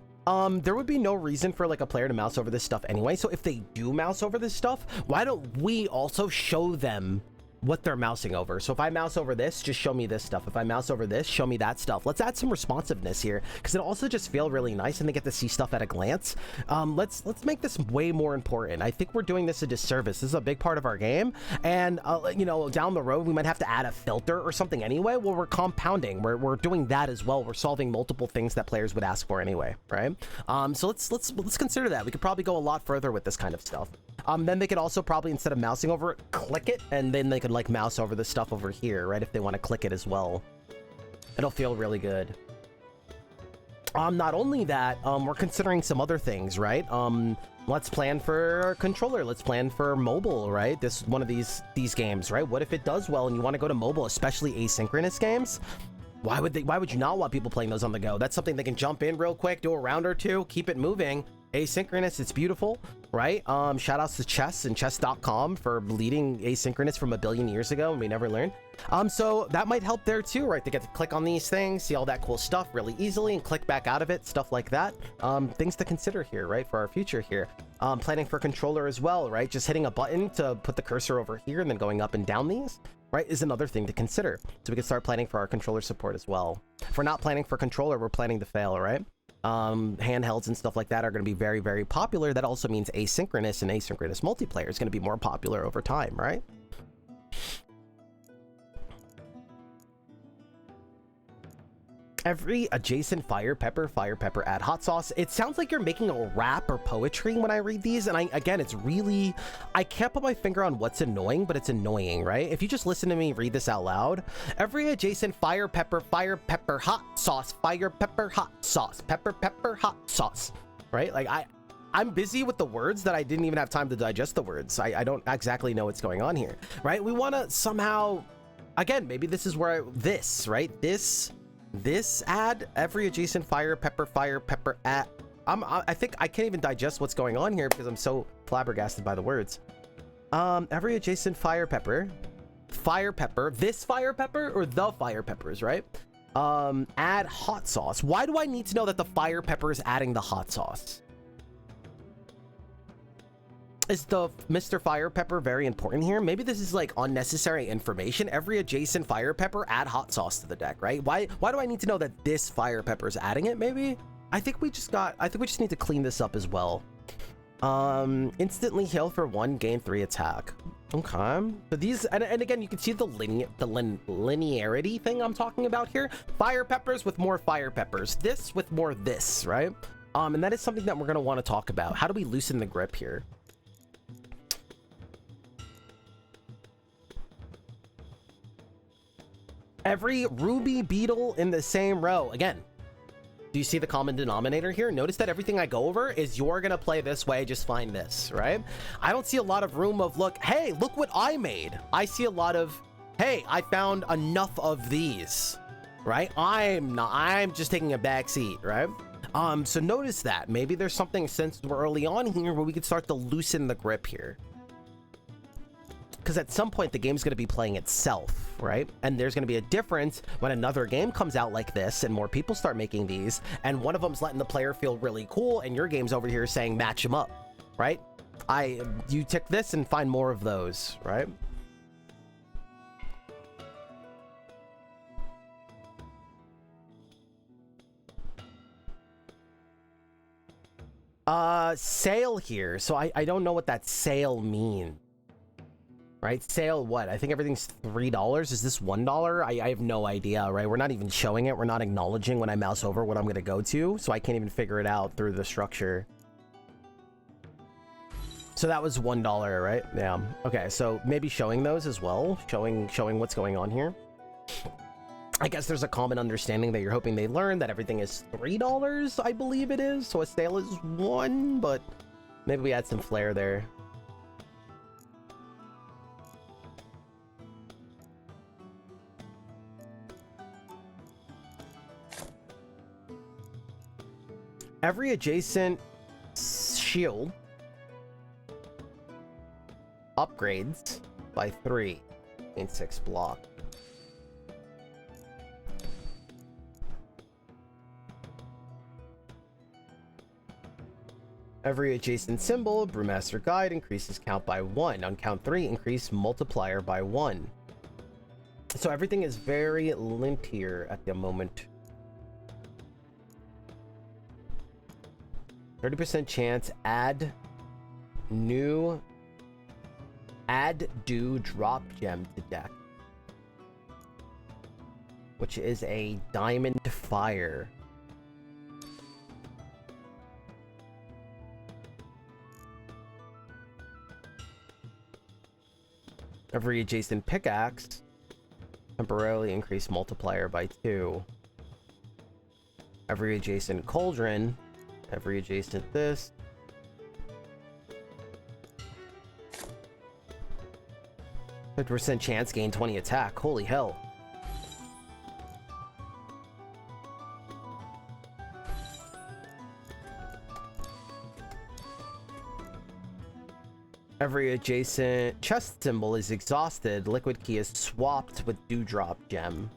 [SPEAKER 1] There would be no reason for like a player to mouse over this stuff anyway. So if they do mouse over this stuff, why don't we also show them what they're mousing over? So if I mouse over this, just show me this stuff. If I mouse over this, show me that stuff. Let's add some responsiveness here because it also just feel really nice and they get to see stuff at a glance. Let's make this way more important. I think we're doing this a disservice. This is a big part of our game, and you know, down the road we might have to add a filter or something anyway. Well, we're compounding. We're doing that as well. We're solving multiple things that players would ask for anyway, right? So let's consider that. We could probably go a lot further with this kind of stuff. Then they could also probably, instead of mousing over it, click it, and then they could like mouse over the stuff over here, right? If they want to click it as well, it'll feel really good. Not only that, we're considering some other things, right? Let's plan for a controller. Let's plan for mobile, right? This one of these games, right? What if it does well and you want to go to mobile, especially asynchronous games? Why would you not want people playing those on the go? That's something they can jump in real quick, do a round or two, keep it moving. Asynchronous, it's beautiful, right? Shout outs to Chess and chess.com for leading asynchronous from a billion years ago, and we never learned. So that might help there too, right? They get to click on these things, see all that cool stuff really easily, and click back out of it, stuff like that. Things to consider here, right? For our future here. Planning for controller as well, right? Just hitting a button to put the cursor over here and then going up and down these, right, is another thing to consider. So we can start planning for our controller support as well. If we're not planning for controller, we're planning to fail, right? Handhelds and stuff like that are going to be very, very popular. That also means asynchronous and asynchronous multiplayer is going to be more popular over time, right? Every adjacent fire pepper add hot sauce. It sounds like you're making a rap or poetry when I read these, and again, it's really, I can't put my finger on what's annoying, but it's annoying, right? If you just listen to me read this out loud, every adjacent fire pepper hot sauce, fire pepper hot sauce, pepper hot sauce, right? Like I'm busy with the words that I didn't even have time to digest the words. I don't exactly know what's going on here, right? We want to somehow, again, maybe this is where this ad, every adjacent fire pepper at, I think I can't even digest what's going on here because I'm so flabbergasted by the words. Every adjacent fire pepper, this fire pepper or the fire peppers, right? Add hot sauce. Why do I need to know that the fire pepper is adding the hot sauce? Is the Mr. Fire Pepper very important here? Maybe this is like unnecessary information. Every adjacent fire pepper add hot sauce to the deck, right? Why do I need to know that this fire pepper is adding it? Maybe I think we just need to clean this up as well. Instantly heal for 1, gain 3 attack. Okay, so these, and again, you can see the linearity thing I'm talking about here. Fire peppers with more fire peppers, this with more this, right? And that is something that we're going to want to talk about. How do we loosen the grip here? Every ruby beetle in the same row. Again, do you see the common denominator here? Notice that everything I go over is you're gonna play this way, just find this, right? I don't see a lot of room of, look, hey, look what I made. I see a lot of, hey, I found enough of these, right? I'm just taking a back seat, right? So notice that. Maybe there's something, since we're early on here, where we could start to loosen the grip here. Because at some point the game's going to be playing itself, right? And there's going to be a difference when another game comes out like this and more people start making these, and one of them's letting the player feel really cool and your game's over here saying match them up, right? You tick this and find more of those, right? Sale here. So I don't know what that sale means. Right? Sale what? I think everything's $3. Is this $1? I have no idea, right? We're not even showing it. We're not acknowledging when I mouse over what I'm going to go to. So I can't even figure it out through the structure. So that was $1, right? Yeah. Okay, so maybe showing those as well. Showing what's going on here. I guess there's a common understanding that you're hoping they learn that everything is $3, I believe it is. So a sale is $1, but maybe we add some flair there. Every adjacent shield upgrades by 3 in 6 block. Every adjacent symbol, Brewmaster Guide, increases count by 1. On count 3, increase multiplier by 1. So everything is very linear at the moment. 30% chance, add do drop gem to deck, which is a diamond fire. Every adjacent pickaxe, temporarily increase multiplier by 2. Every adjacent cauldron, every adjacent this. %, chance, gain 20 attack. Holy hell. Every adjacent chest symbol is exhausted. Liquid key is swapped with dewdrop gem.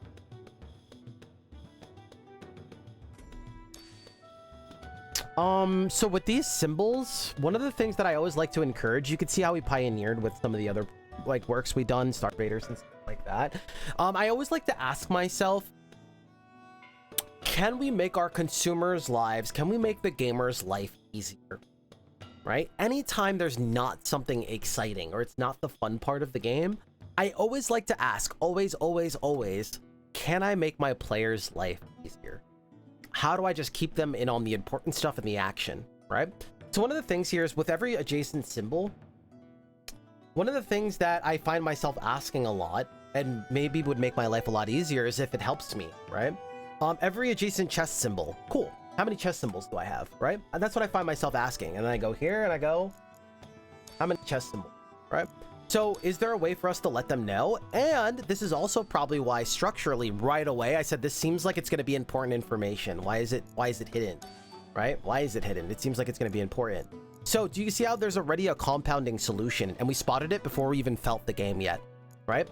[SPEAKER 1] So with these symbols, one of the things that I always like to encourage, you can see how we pioneered with some of the other like works we done, Star Raiders and stuff like that. I always like to ask myself, can we make our consumers' lives, can we make the gamer's life easier? Right? Anytime there's not something exciting or it's not the fun part of the game, I always like to ask, always, can I make my player's life easier? How do I just keep them in on the important stuff and the action, right? So one of the things here is with every adjacent symbol, one of the things that I find myself asking a lot and maybe would make my life a lot easier is if it helps me, right? Every adjacent chest symbol, cool. How many chest symbols do I have, right? And that's what I find myself asking. And then I go here and I go, how many chest symbols, right? So is there a way for us to let them know? And this is also probably why structurally right away I said this seems like it's going to be important information. Why is it hidden, right? Why is it hidden? It seems like it's going to be important. So do you see how there's already a compounding solution and we spotted it before we even felt the game yet, right?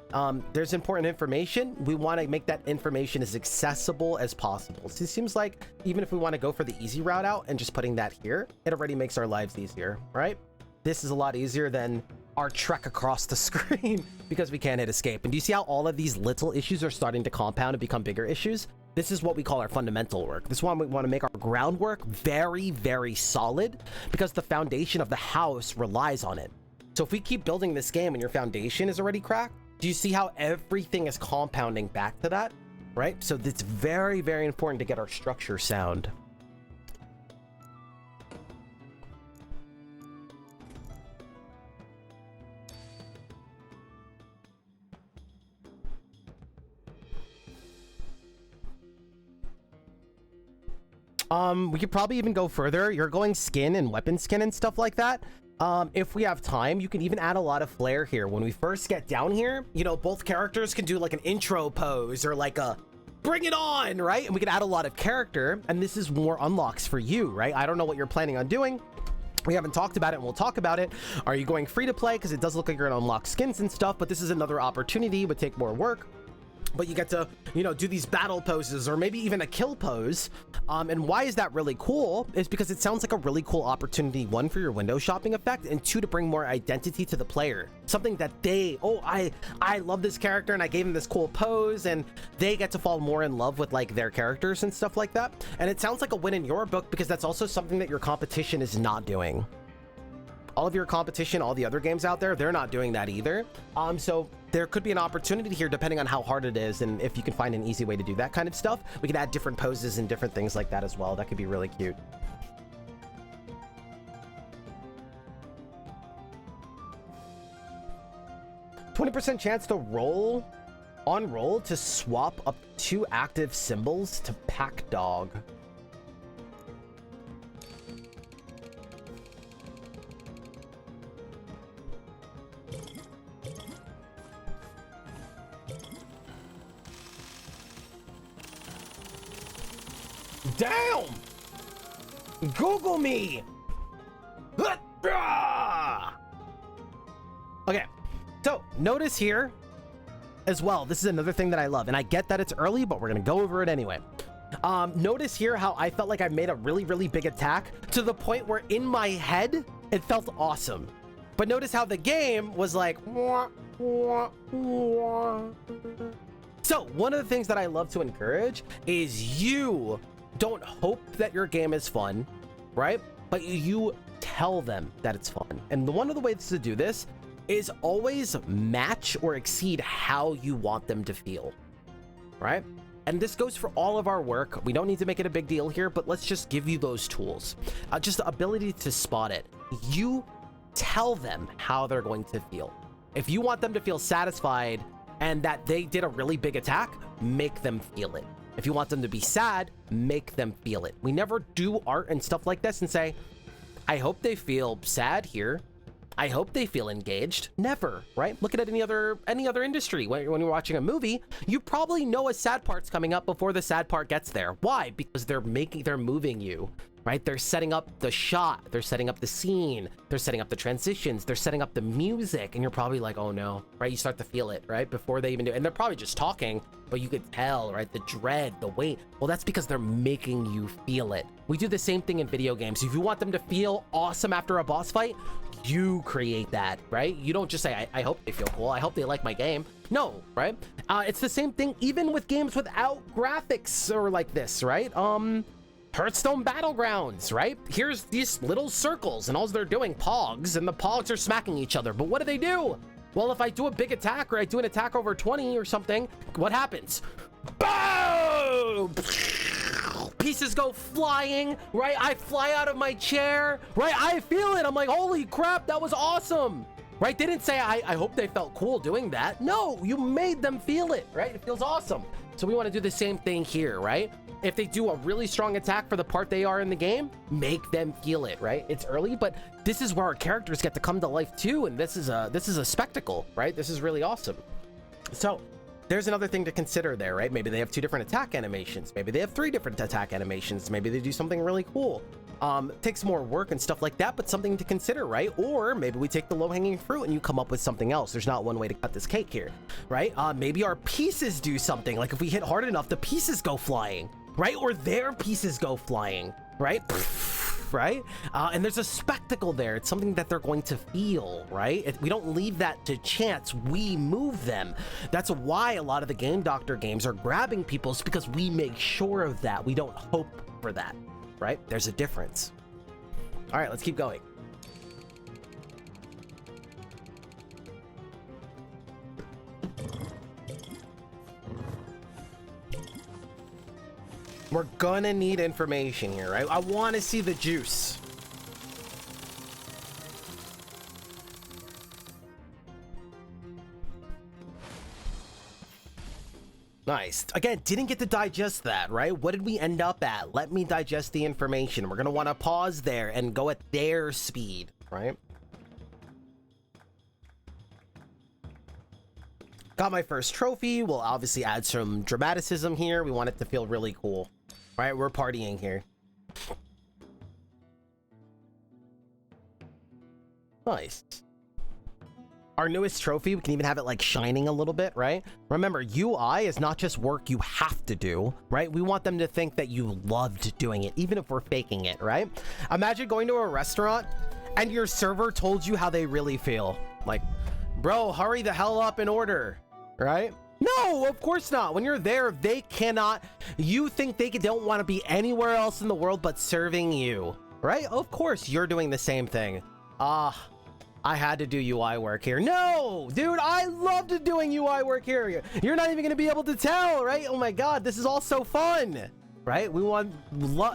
[SPEAKER 1] There's important information. We want to make that information as accessible as possible. So it seems like even if we want to go for the easy route out and just putting that here, it already makes our lives easier, right? This is a lot easier than our trek across the screen because we can't hit escape. And do you see how all of these little issues are starting to compound and become bigger issues? This is what we call our fundamental work. This is why we want to make our groundwork very, very solid because the foundation of the house relies on it. So if we keep building this game and your foundation is already cracked, do you see how everything is compounding back to that, right? So it's very, very important to get our structure sound. We could probably even go further. You're going skin and weapon skin and stuff like that. If we have time, you can even add a lot of flair here. When we first get down here, you know, both characters can do like an intro pose or like a bring it on, right? And we can add a lot of character, and this is more unlocks for you, right? I don't know what you're planning on doing. We haven't talked about it, and we'll talk about it. Are you going free to play? Because it does look like you're gonna unlock skins and stuff, but this is another opportunity. It would take more work. but you get to, you know, do these battle poses or maybe even a kill pose. And why is that really cool is because it sounds like a really cool opportunity, one, for your window shopping effect, and two, to bring more identity to the player. Something that they, oh, I love this character and I gave him this cool pose, and they get to fall more in love with like their characters and stuff like that. And it sounds like a win in your book because that's also something that your competition is not doing. All of your competition, all the other games out there, they're not doing that either. So there could be an opportunity here depending on how hard it is, and if you can find an easy way to do that kind of stuff. We could add different poses and different things like that as well. That could be really cute. %20 chance to roll to swap up 2 active symbols to Pack Dog. Damn! Google me! Okay, so notice here as well, this is another thing that I love, and I get that it's early, but we're gonna go over it anyway. Notice here how I felt like I made a really big attack to the point where in my head, it felt awesome. But notice how the game was like, wah, wah, wah. So one of the things that I love to encourage is you don't hope that your game is fun, right? But you tell them that it's fun. And one of the ways to do this is always match or exceed how you want them to feel, right? And this goes for all of our work. We don't need to make it a big deal here, but let's just give you those tools. Just the ability to spot it. You tell them how they're going to feel. If you want them to feel satisfied and that they did a really big attack, make them feel it. If you want them to be sad, make them feel it. We never do art and stuff like this and say, I hope they feel sad here. I hope they feel engaged. Never, right? Look at any other industry. When you're watching a movie, you probably know a sad part's coming up before the sad part gets there. Why? Because they're moving you, right? They're setting up the shot. They're setting up the scene. They're setting up the transitions. They're setting up the music. And you're probably like, oh no, right? You start to feel it, right? Before they even do it. And they're probably just talking, but you could tell, right? The dread, the weight. Well, that's because they're making you feel it. We do the same thing in video games. If you want them to feel awesome after a boss fight, you create that, right? You don't just say, I hope they feel cool. I hope they like my game. No, right? It's the same thing even with games without graphics or like this, right? Hearthstone Battlegrounds, right? Here's these little circles and all they're doing, pogs, and the pogs are smacking each other. But what do? Well, if I do a big attack or I do an attack over 20 or something, what happens? Boom! Pieces go flying, right? I fly out of my chair, right? I feel it. I'm like, holy crap, that was awesome, right? They didn't say, I hope they felt cool doing that. No, you made them feel it, right? It feels awesome. So we want to do the same thing here, right? If they do a really strong attack for the part they are in the game, make them feel it, right? It's early, but this is where our characters get to come to life too, and this is a spectacle, right? This is really awesome. So there's another thing to consider there, right? Maybe they have 2 different attack animations. Maybe they have 3 different attack animations. Maybe they do something really cool. Takes more work and stuff like that, but something to consider, right? Or maybe we take the low-hanging fruit and you come up with something else. There's not one way to cut this cake here, right? Maybe our pieces do something. Like if we hit hard enough, the pieces go flying, right? Or their pieces go flying, right? Right? And there's a spectacle there. It's something that they're going to feel, right? We don't leave that to chance. We move them. That's why a lot of the Game Doctor games are grabbing people, is because we make sure of that. We don't hope for that, right? There's a difference. All right, let's keep going. We're gonna need information here, right? I want to see the juice. Nice. Again, didn't get to digest that, right? What did we end up at? Let me digest the information. We're gonna want to pause there and go at their speed, right? Got my first trophy. We'll obviously add some dramaticism here. We want it to feel really cool, right? We're partying here. Nice. Our newest trophy, we can even have it like shining a little bit, right? Remember, UI is not just work you have to do, right? We want them to think that you loved doing it, even if we're faking it, right? Imagine going to a restaurant and your server told you how they really feel. Like, bro, hurry the hell up and order, right? No, of course not. When you're there, they cannot. You think they don't want to be anywhere else in the world but serving you, right? Of course, you're doing the same thing. I had to do UI work here. No, dude, I loved doing UI work here. You're not even going to be able to tell, right? Oh my God, this is all so fun, right? We want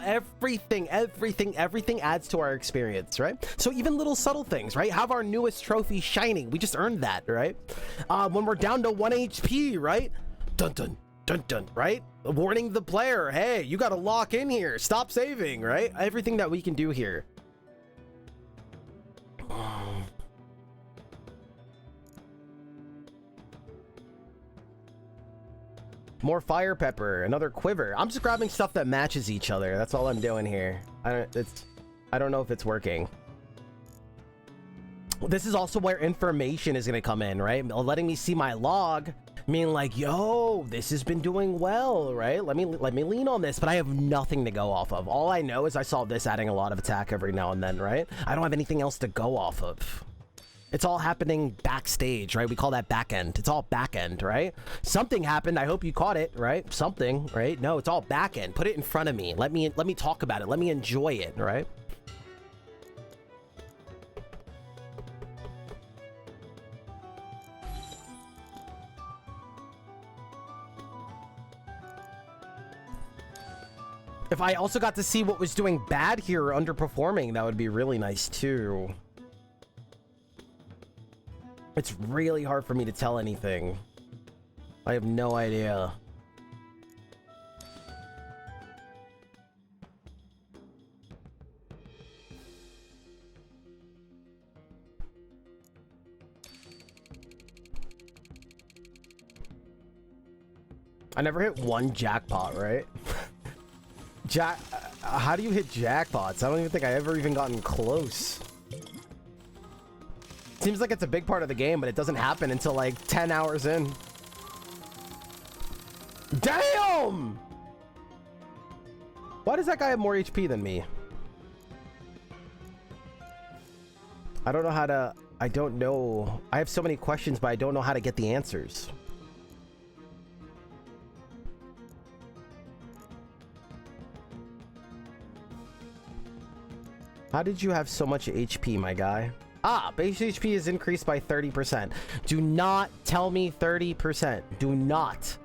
[SPEAKER 1] everything adds to our experience, right? So even little subtle things, right? Have our newest trophy shining. We just earned that, right? When we're down to 1 HP, right? Dun, dun, dun, dun, right? Warning the player, hey, you got to lock in here. Stop saving, right? Everything that we can do here. More fire pepper, another quiver. I'm just grabbing stuff that matches each other. That's all I'm doing here. I don't know if it's working. This is also where information is going to come in, right? Letting me see my log, meaning like, yo, this has been doing well, right? Let me lean on this, but I have nothing to go off of. All I know is I saw this adding a lot of attack every now and then, right? I don't have anything else to go off of. It's all happening backstage, right? We call that back end. It's all back end, right? Something happened. I hope you caught it, right? Something, right? No, it's all back end. Put it in front of me. Let me talk about it. Let me enjoy it, right? If I also got to see what was doing bad here or underperforming, that would be really nice too. It's really hard for me to tell anything. I have no idea. I never hit one jackpot, right? How do you hit jackpots? I don't even think I ever even gotten close. Seems like it's a big part of the game, but it doesn't happen until like 10 hours in. Damn! Why does that guy have more HP than me? I don't know how to... I don't know. I have so many questions, but I don't know how to get the answers. How did you have so much HP, my guy? Base HP is increased by 30%. Do not tell me 30%. Do not.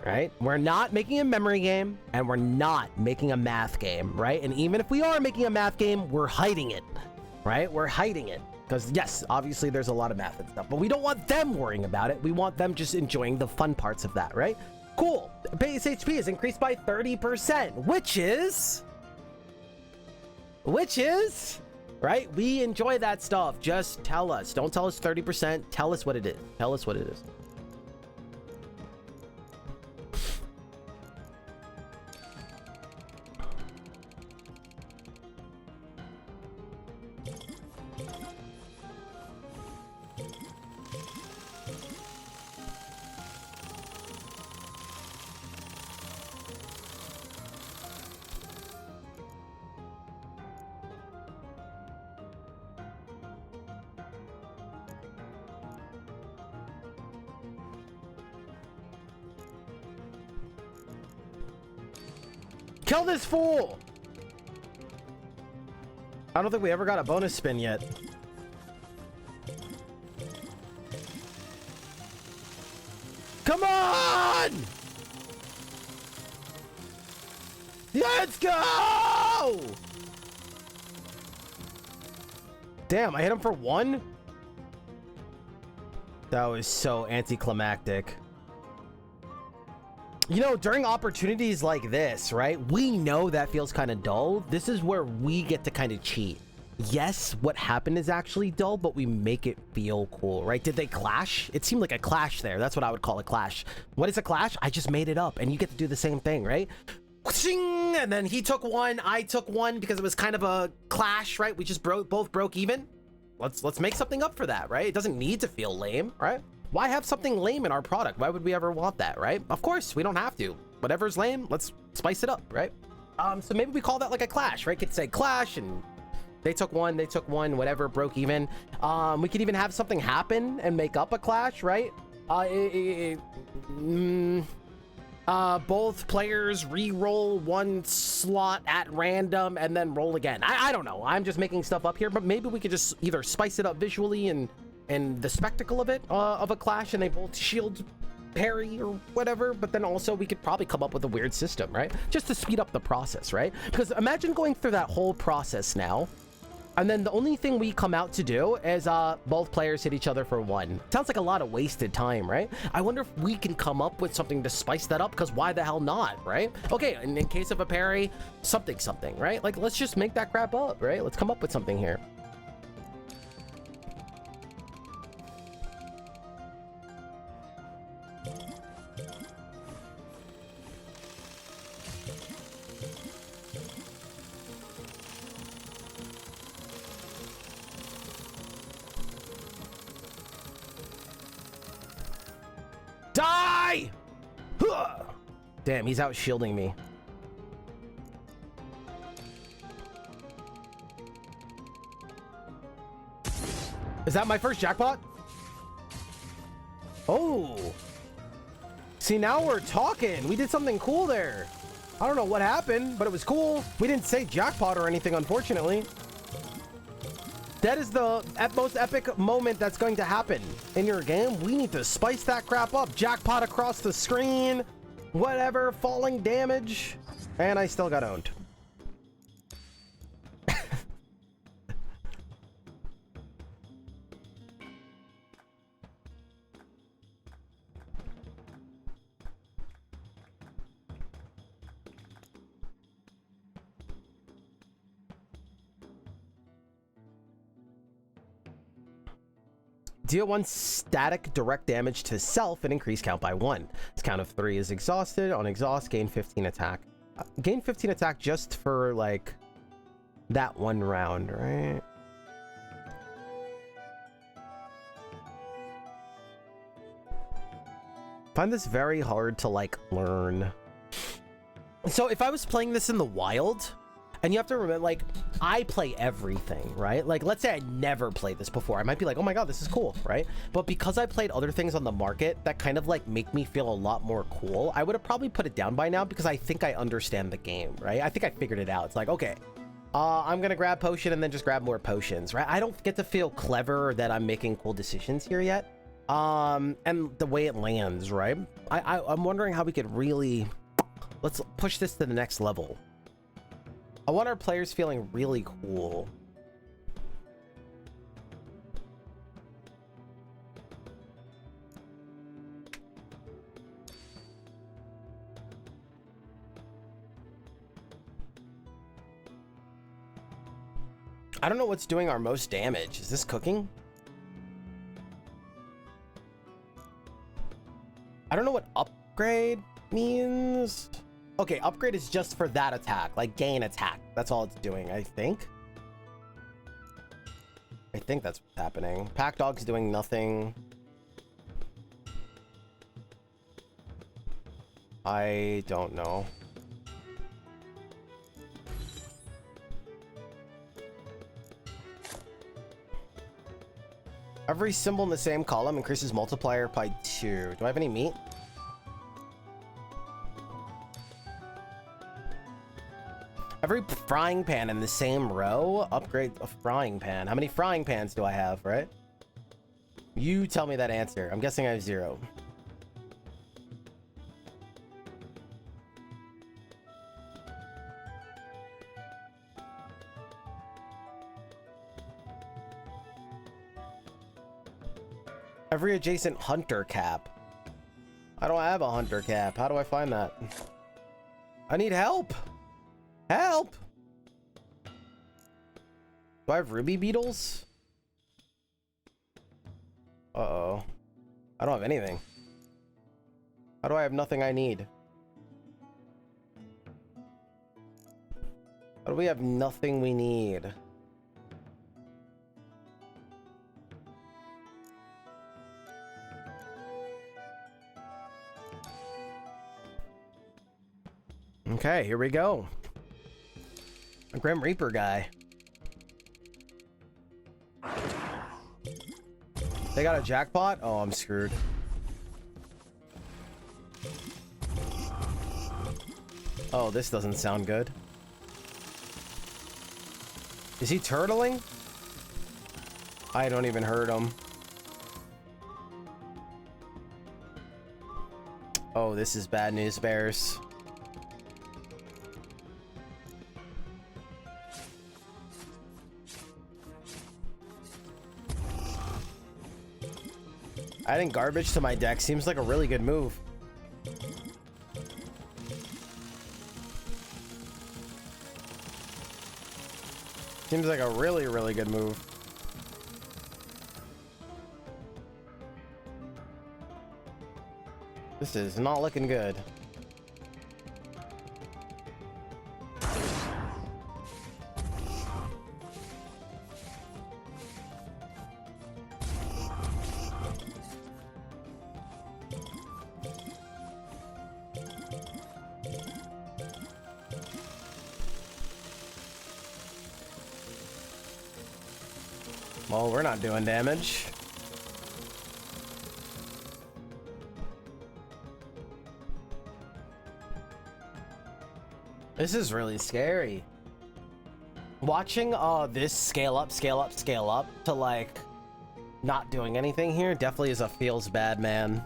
[SPEAKER 1] Right? We're not making a memory game, and we're not making a math game, right? And even if we are making a math game, we're hiding it, right? We're hiding it. Because, yes, obviously there's a lot of math and stuff, but we don't want them worrying about it. We want them just enjoying the fun parts of that, right? Cool. Base HP is increased by 30%, which is... right? We enjoy that stuff. Just tell us. Don't tell us 30%. Tell us what it is. Tell us what it is. Kill this fool! I don't think we ever got a bonus spin yet. Come on! Let's go! Damn, I hit him for 1? That was so anticlimactic. You know, during opportunities like this, right? We know that feels kind of dull. This is where we get to kind of cheat. Yes, what happened is actually dull, but we make it feel cool, right? Did they clash? It seemed like a clash there. That's what I would call a clash. What is a clash? I just made it up, and you get to do the same thing, right? And then he took 1, I took 1 because it was kind of a clash, right? We just both broke even. let's make something up for that, right? It doesn't need to feel lame, right? Why have something lame in our product? Why would we ever want that, right? Of course, we don't have to. Whatever's lame, let's spice it up, right? So maybe we call that like a clash, right? Could say clash, and they took one, whatever, broke even. We could even have something happen and make up a clash, right? Both players re-roll one slot at random and then roll again. I don't know. I'm just making stuff up here, but maybe we could just either spice it up visually and the spectacle of it, of a clash, and they both shield parry or whatever, but then also we could probably come up with a weird system, right? Just to speed up the process, right? Because imagine going through that whole process now, and then the only thing we come out to do is both players hit each other for one. Sounds like a lot of wasted time, right? I wonder if we can come up with something to spice that up, because why the hell not, right? Okay, and in case of a parry, something, right? Like, let's just make that crap up, right? Let's come up with something here. Die! Damn, he's out shielding me. Is that my first jackpot? Oh. See, now we're talking. We did something cool there. I don't know what happened, but it was cool. We didn't say jackpot or anything, unfortunately. That is the most epic moment that's going to happen in your game. We need to spice that crap up. Jackpot across the screen, whatever, falling damage. And I still got owned. Deal 1 static direct damage to self and increase count by 1. Its count of 3 is exhausted. On exhaust, gain 15 attack. Gain 15 attack just for, like, that one round, right? Find this very hard to, like, learn. So if I was playing this in the wild... And you have to remember, like, I play everything, right? Like, let's say I never played this before. I might be like, oh my god, this is cool, right? But because I played other things on the market that kind of, like, make me feel a lot more cool, I would have probably put it down by now because I think I understand the game, right? I think I figured it out. It's like, okay, I'm gonna grab potion and then just grab more potions, right? I don't get to feel clever that I'm making cool decisions here yet. And the way it lands, right? I'm wondering how we could really... Let's push this to the next level. I want our players feeling really cool. I don't know what's doing our most damage. Is this cooking? I don't know what upgrade means. Okay, upgrade is just for that attack, like gain attack. That's all it's doing, I think. I think that's what's happening. Pack Dog's doing nothing. I don't know. Every symbol in the same column increases multiplier by 2. Do I have any meat? Every frying pan in the same row upgrades a frying pan. How many frying pans do I have, right? You tell me that answer. I'm guessing I have 0. Every adjacent hunter cap. I don't have a hunter cap. How do I find that? I need help. Help! Do I have ruby beetles? Uh-oh. I don't have anything. How do I have nothing I need? How do we have nothing we need? Okay, here we go. A Grim Reaper guy. They got a jackpot? Oh, I'm screwed. Oh, this doesn't sound good. Is he turtling? I don't even heard him. Oh, this is bad news, Bears. Adding garbage to my deck seems like a really good move. Seems like a really, really good move. This is not looking good. Well, we're not doing damage. This is really scary. Watching this scale up to like not doing anything here definitely is a feels bad, man.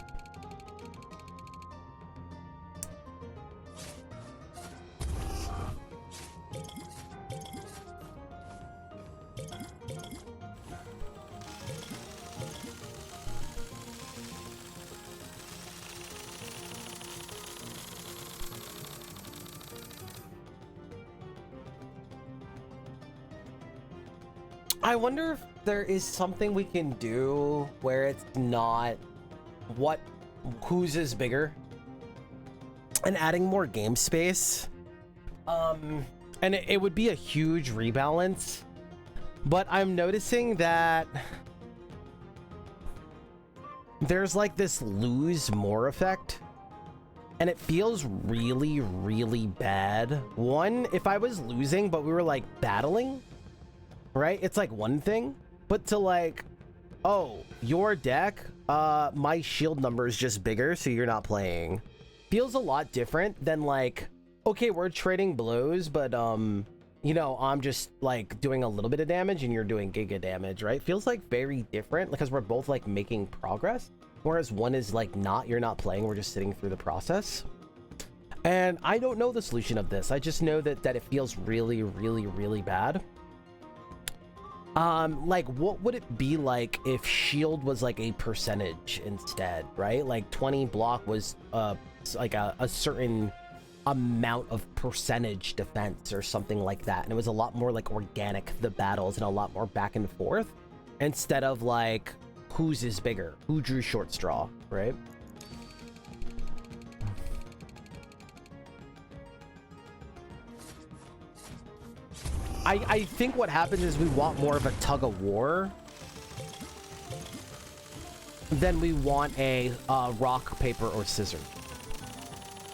[SPEAKER 1] I wonder if there is something we can do where it's not whose is bigger and adding more game space. And it would be a huge rebalance, but I'm noticing that there's like this lose more effect and it feels really, really bad. One, if I was losing, but we were like battling, right? It's like one thing, but to like, oh, your deck, my shield number is just bigger, so you're not playing. Feels a lot different than like, okay, we're trading blows, but you know, I'm just like doing a little bit of damage and you're doing giga damage, right? Feels like very different because we're both like making progress. Whereas one is like not, you're not playing, we're just sitting through the process. And I don't know the solution of this. I just know that it feels really, really, really bad. Like what would it be like if shield was like a percentage instead, right? Like 20 block was like a certain amount of percentage defense or something like that, and it was a lot more like organic, the battles, and a lot more back and forth instead of like whose is bigger, who drew short straw, right? I think what happens is we want more of a tug of war than we want a rock, paper, or scissors.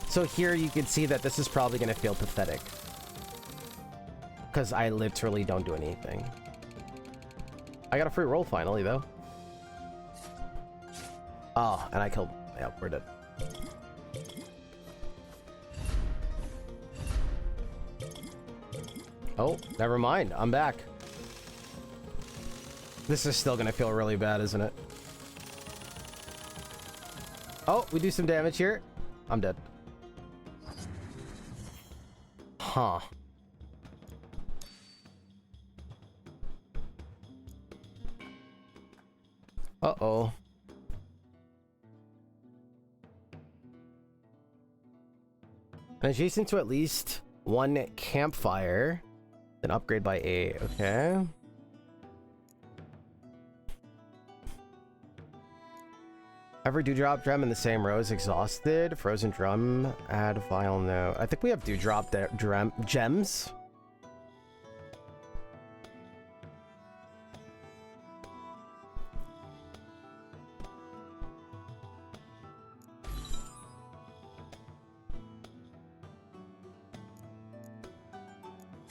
[SPEAKER 1] So here you can see that this is probably going to feel pathetic because I literally don't do anything. I got a free roll finally, though. Oh, and I killed... Yeah, we're dead. Oh, never mind. I'm back. This is still gonna feel really bad, isn't it? Oh, we do some damage here. I'm dead. Huh. Uh-oh. Adjacent to at least one campfire. Then upgrade by 8. Okay. Every dewdrop gem in the same row is exhausted. Frozen drum. Add file note. I think we have dewdrop gems.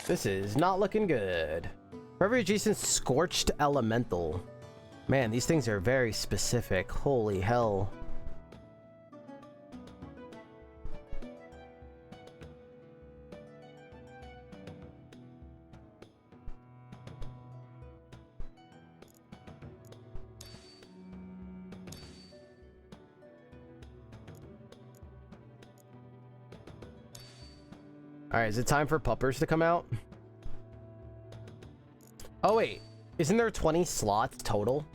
[SPEAKER 1] This is not looking good. For every adjacent scorched elemental. Man, these things are very specific. Holy hell. Alright, is it time for puppers to come out? Oh wait, isn't there 20 slots total?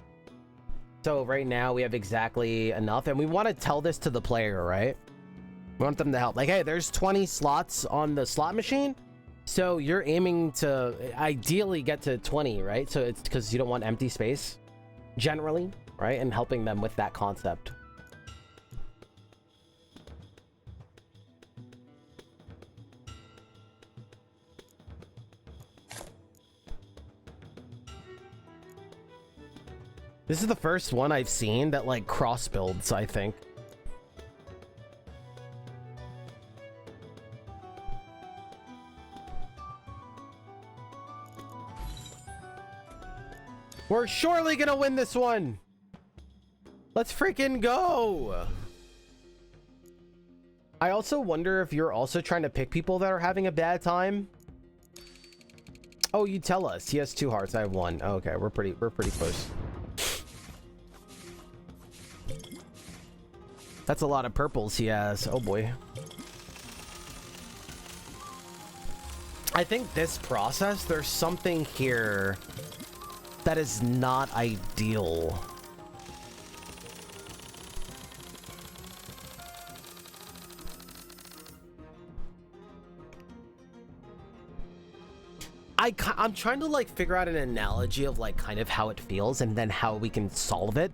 [SPEAKER 1] So right now we have exactly enough, and we want to tell this to the player, right? We want them to help. Like, hey, there's 20 slots on the slot machine, so you're aiming to ideally get to 20, right? So it's because you don't want empty space, generally, right? And helping them with that concept. This is the first one I've seen that, like, cross builds, I think. We're surely gonna win this one! Let's freaking go! I also wonder if you're also trying to pick people that are having a bad time. Oh, you tell us. He has 2 hearts, I have 1. Okay, we're pretty close. That's a lot of purples he has. Oh boy. I think this process, there's something here that is not ideal. I'm trying to like figure out an analogy of like kind of how it feels and then how we can solve it.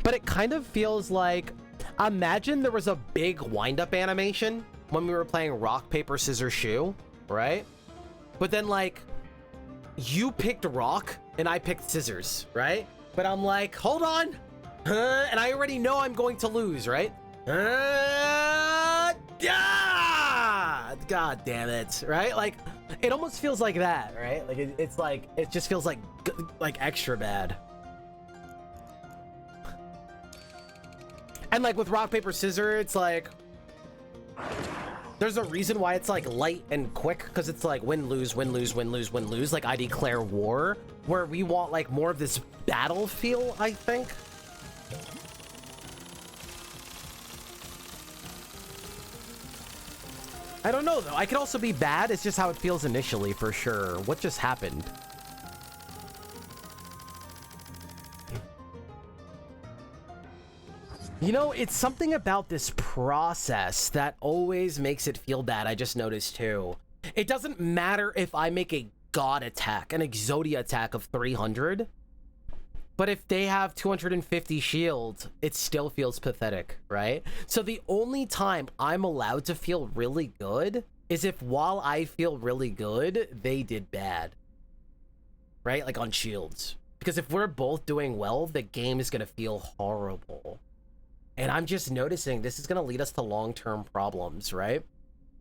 [SPEAKER 1] But it kind of feels like, imagine there was a big wind-up animation when we were playing rock, paper, scissors, shoe, right? But then like you picked rock and I picked scissors, right? But I'm like, hold on. And I already know I'm going to lose, right? God damn it, right? Like, it almost feels like that, right? Like, it's like, it just feels like extra bad. And like with rock, paper, scissors, it's like, there's a reason why it's like light and quick, because it's like win, lose, win, lose, win, lose, win, lose. Like I declare war, where we want like more of this battle feel, I think. I don't know though. I could also be bad. It's just how it feels initially, for sure. What just happened? You know, it's something about this process that always makes it feel bad. I just noticed too. It doesn't matter if I make a god attack, an Exodia attack of 300, but if they have 250 shield, it still feels pathetic, right? So the only time I'm allowed to feel really good is if while I feel really good, they did bad, right? Like on shields. Because if we're both doing well, the game is going to feel horrible. And I'm just noticing this is going to lead us to long-term problems, right?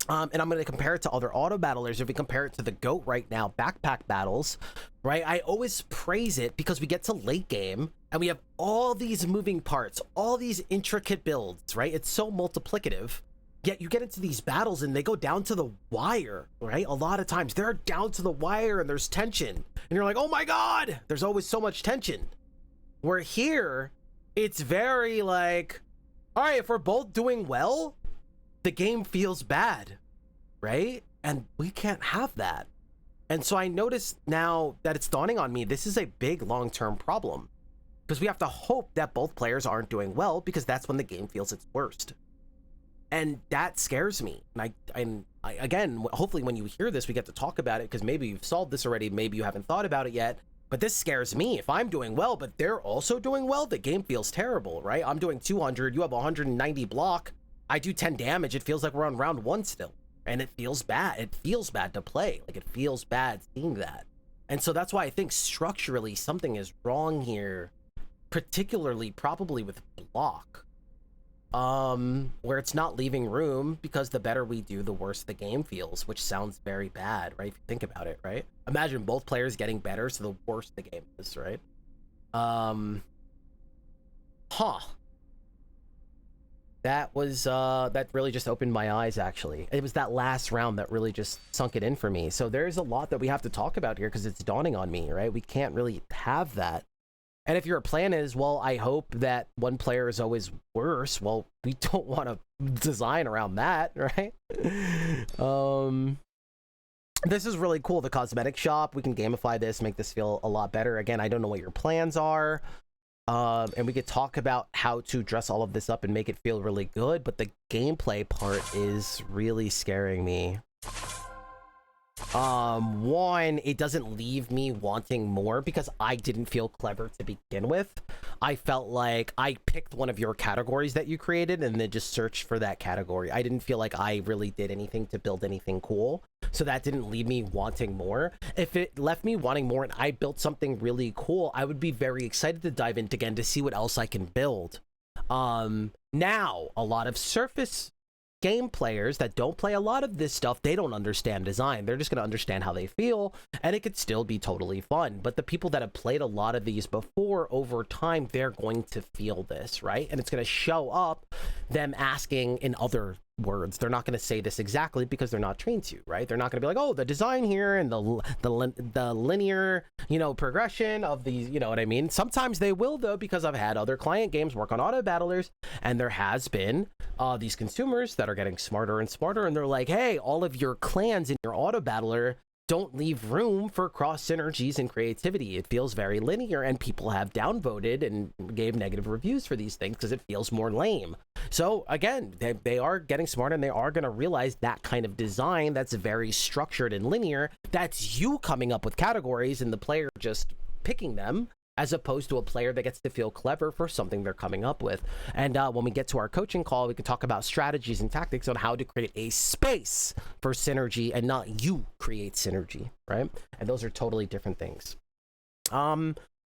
[SPEAKER 1] And I'm going to compare it to other auto battlers. If we compare it to the GOAT right now, backpack battles, right? I always praise it because we get to late game and we have all these moving parts, all these intricate builds, right? It's so multiplicative. Yet you get into these battles and they go down to the wire, right? A lot of times they're down to the wire and there's tension. And you're like, oh my God, there's always so much tension. Where here, it's very like, all right, if we're both doing well, the game feels bad, right? And we can't have that. And so I noticed now that it's dawning on me, this is a big long-term problem because we have to hope that both players aren't doing well because that's when the game feels its worst. And that scares me. And I again, hopefully when you hear this, we get to talk about it because maybe you've solved this already. Maybe you haven't thought about it yet. But this scares me. If I'm doing well, but they're also doing well, the game feels terrible, right? I'm doing 200, you have 190 block. I do 10 damage, it feels like we're on round 1 still. And it feels bad. It feels bad to play. Like, it feels bad seeing that. And so that's why I think structurally something is wrong here, particularly probably with block. where it's not leaving room, because the better we do, the worse the game feels, which sounds very bad, right? If you think about it, right? Imagine both players getting better, so the worse the game is, right? Huh. That was that really just opened my eyes. Actually, it was that last round that really just sunk it in for me. So there's a lot that we have to talk about here, because it's dawning on me, right? We can't really have that. And if your plan is, well, I hope that one player is always worse, well, we don't want to design around that, right? This is really cool, the cosmetic shop. We can gamify this, make this feel a lot better. Again, I don't know what your plans are. And we could talk about how to dress all of this up and make it feel really good, but the gameplay part is really scaring me. One, it doesn't leave me wanting more, because I didn't feel clever to begin with. I felt like I picked one of your categories that you created and then just searched for that category. I didn't feel like I really did anything to build anything cool, so that didn't leave me wanting more. If it left me wanting more and I built something really cool, I would be very excited to dive in again to see what else I can build. Now, a lot of surface game players that don't play a lot of this stuff, they don't understand design. They're just going to understand how they feel, and it could still be totally fun. But the people that have played a lot of these before, over time, they're going to feel this, right? And it's going to show up them asking in other words. They're not going to say this exactly, because they're not trained to, right? They're not going to be like, oh, the design here and the linear, you know, progression of these, you know what I mean? Sometimes they will, though, because I've had other client games work on auto battlers, and there has been these consumers that are getting smarter and smarter, and they're like, hey, all of your clans in your auto battler don't leave room for cross synergies and creativity. It feels very linear, and people have downvoted and gave negative reviews for these things because it feels more lame. So again, they are getting smarter, and they are going to realize that kind of design that's very structured and linear, that's you coming up with categories and the player just picking them, as opposed to a player that gets to feel clever for something they're coming up with. And when we get to our coaching call, we can talk about strategies and tactics on how to create a space for synergy and not you create synergy, right? And those are totally different things.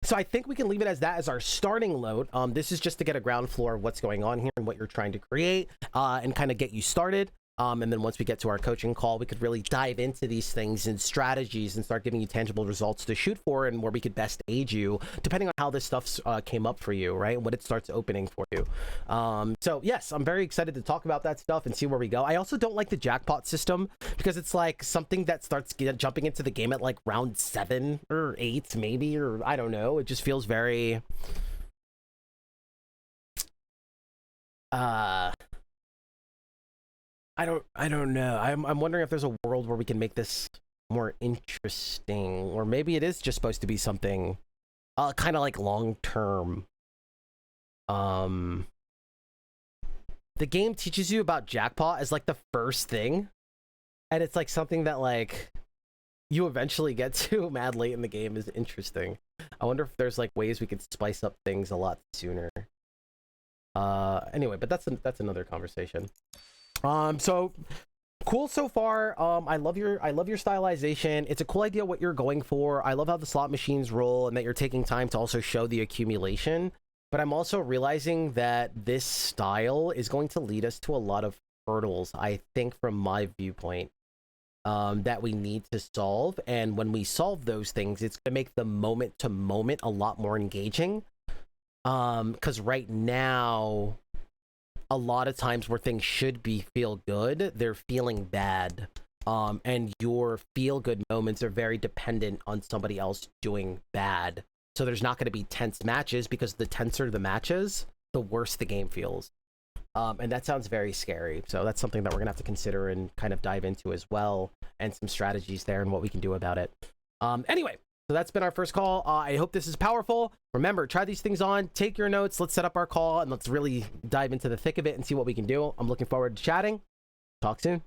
[SPEAKER 1] So I think we can leave it as that as our starting load. This is just to get a ground floor of what's going on here and what you're trying to create, and kind of get you started. And then once we get to our coaching call, we could really dive into these things and strategies and start giving you tangible results to shoot for, and where we could best aid you, depending on how this stuff came up for you, right? And what it starts opening for you. So yes, I'm very excited to talk about that stuff and see where we go. I also don't like the jackpot system, because it's like something that starts jumping into the game at like round 7 or 8, maybe, or I don't know. It just feels very... I don't know. I'm wondering if there's a world where we can make this more interesting, or maybe it is just supposed to be something kind of like long term. The game teaches you about jackpot as like the first thing, and it's like something that like you eventually get to mad late in the game is interesting. I wonder if there's like ways we could spice up things a lot sooner. Anyway, but that's another conversation. So cool so far. I love your stylization. It's a cool idea what you're going for. I love how the slot machines roll and that you're taking time to also show the accumulation. But I'm also realizing that this style is going to lead us to a lot of hurdles, I think, from my viewpoint, that we need to solve. And when we solve those things, it's going to make the moment to moment a lot more engaging. Because right now, a lot of times where things should feel good, they're feeling bad. And your feel good moments are very dependent on somebody else doing bad. So there's not going to be tense matches, because the tenser the matches, the worse the game feels. And that sounds very scary. So that's something that we're going to have to consider and kind of dive into as well, and some strategies there and what we can do about it. Anyway, so that's been our first call. I hope this is powerful. Remember, try these things on, take your notes, let's set up our call, and let's really dive into the thick of it and see what we can do. I'm looking forward to chatting. Talk soon.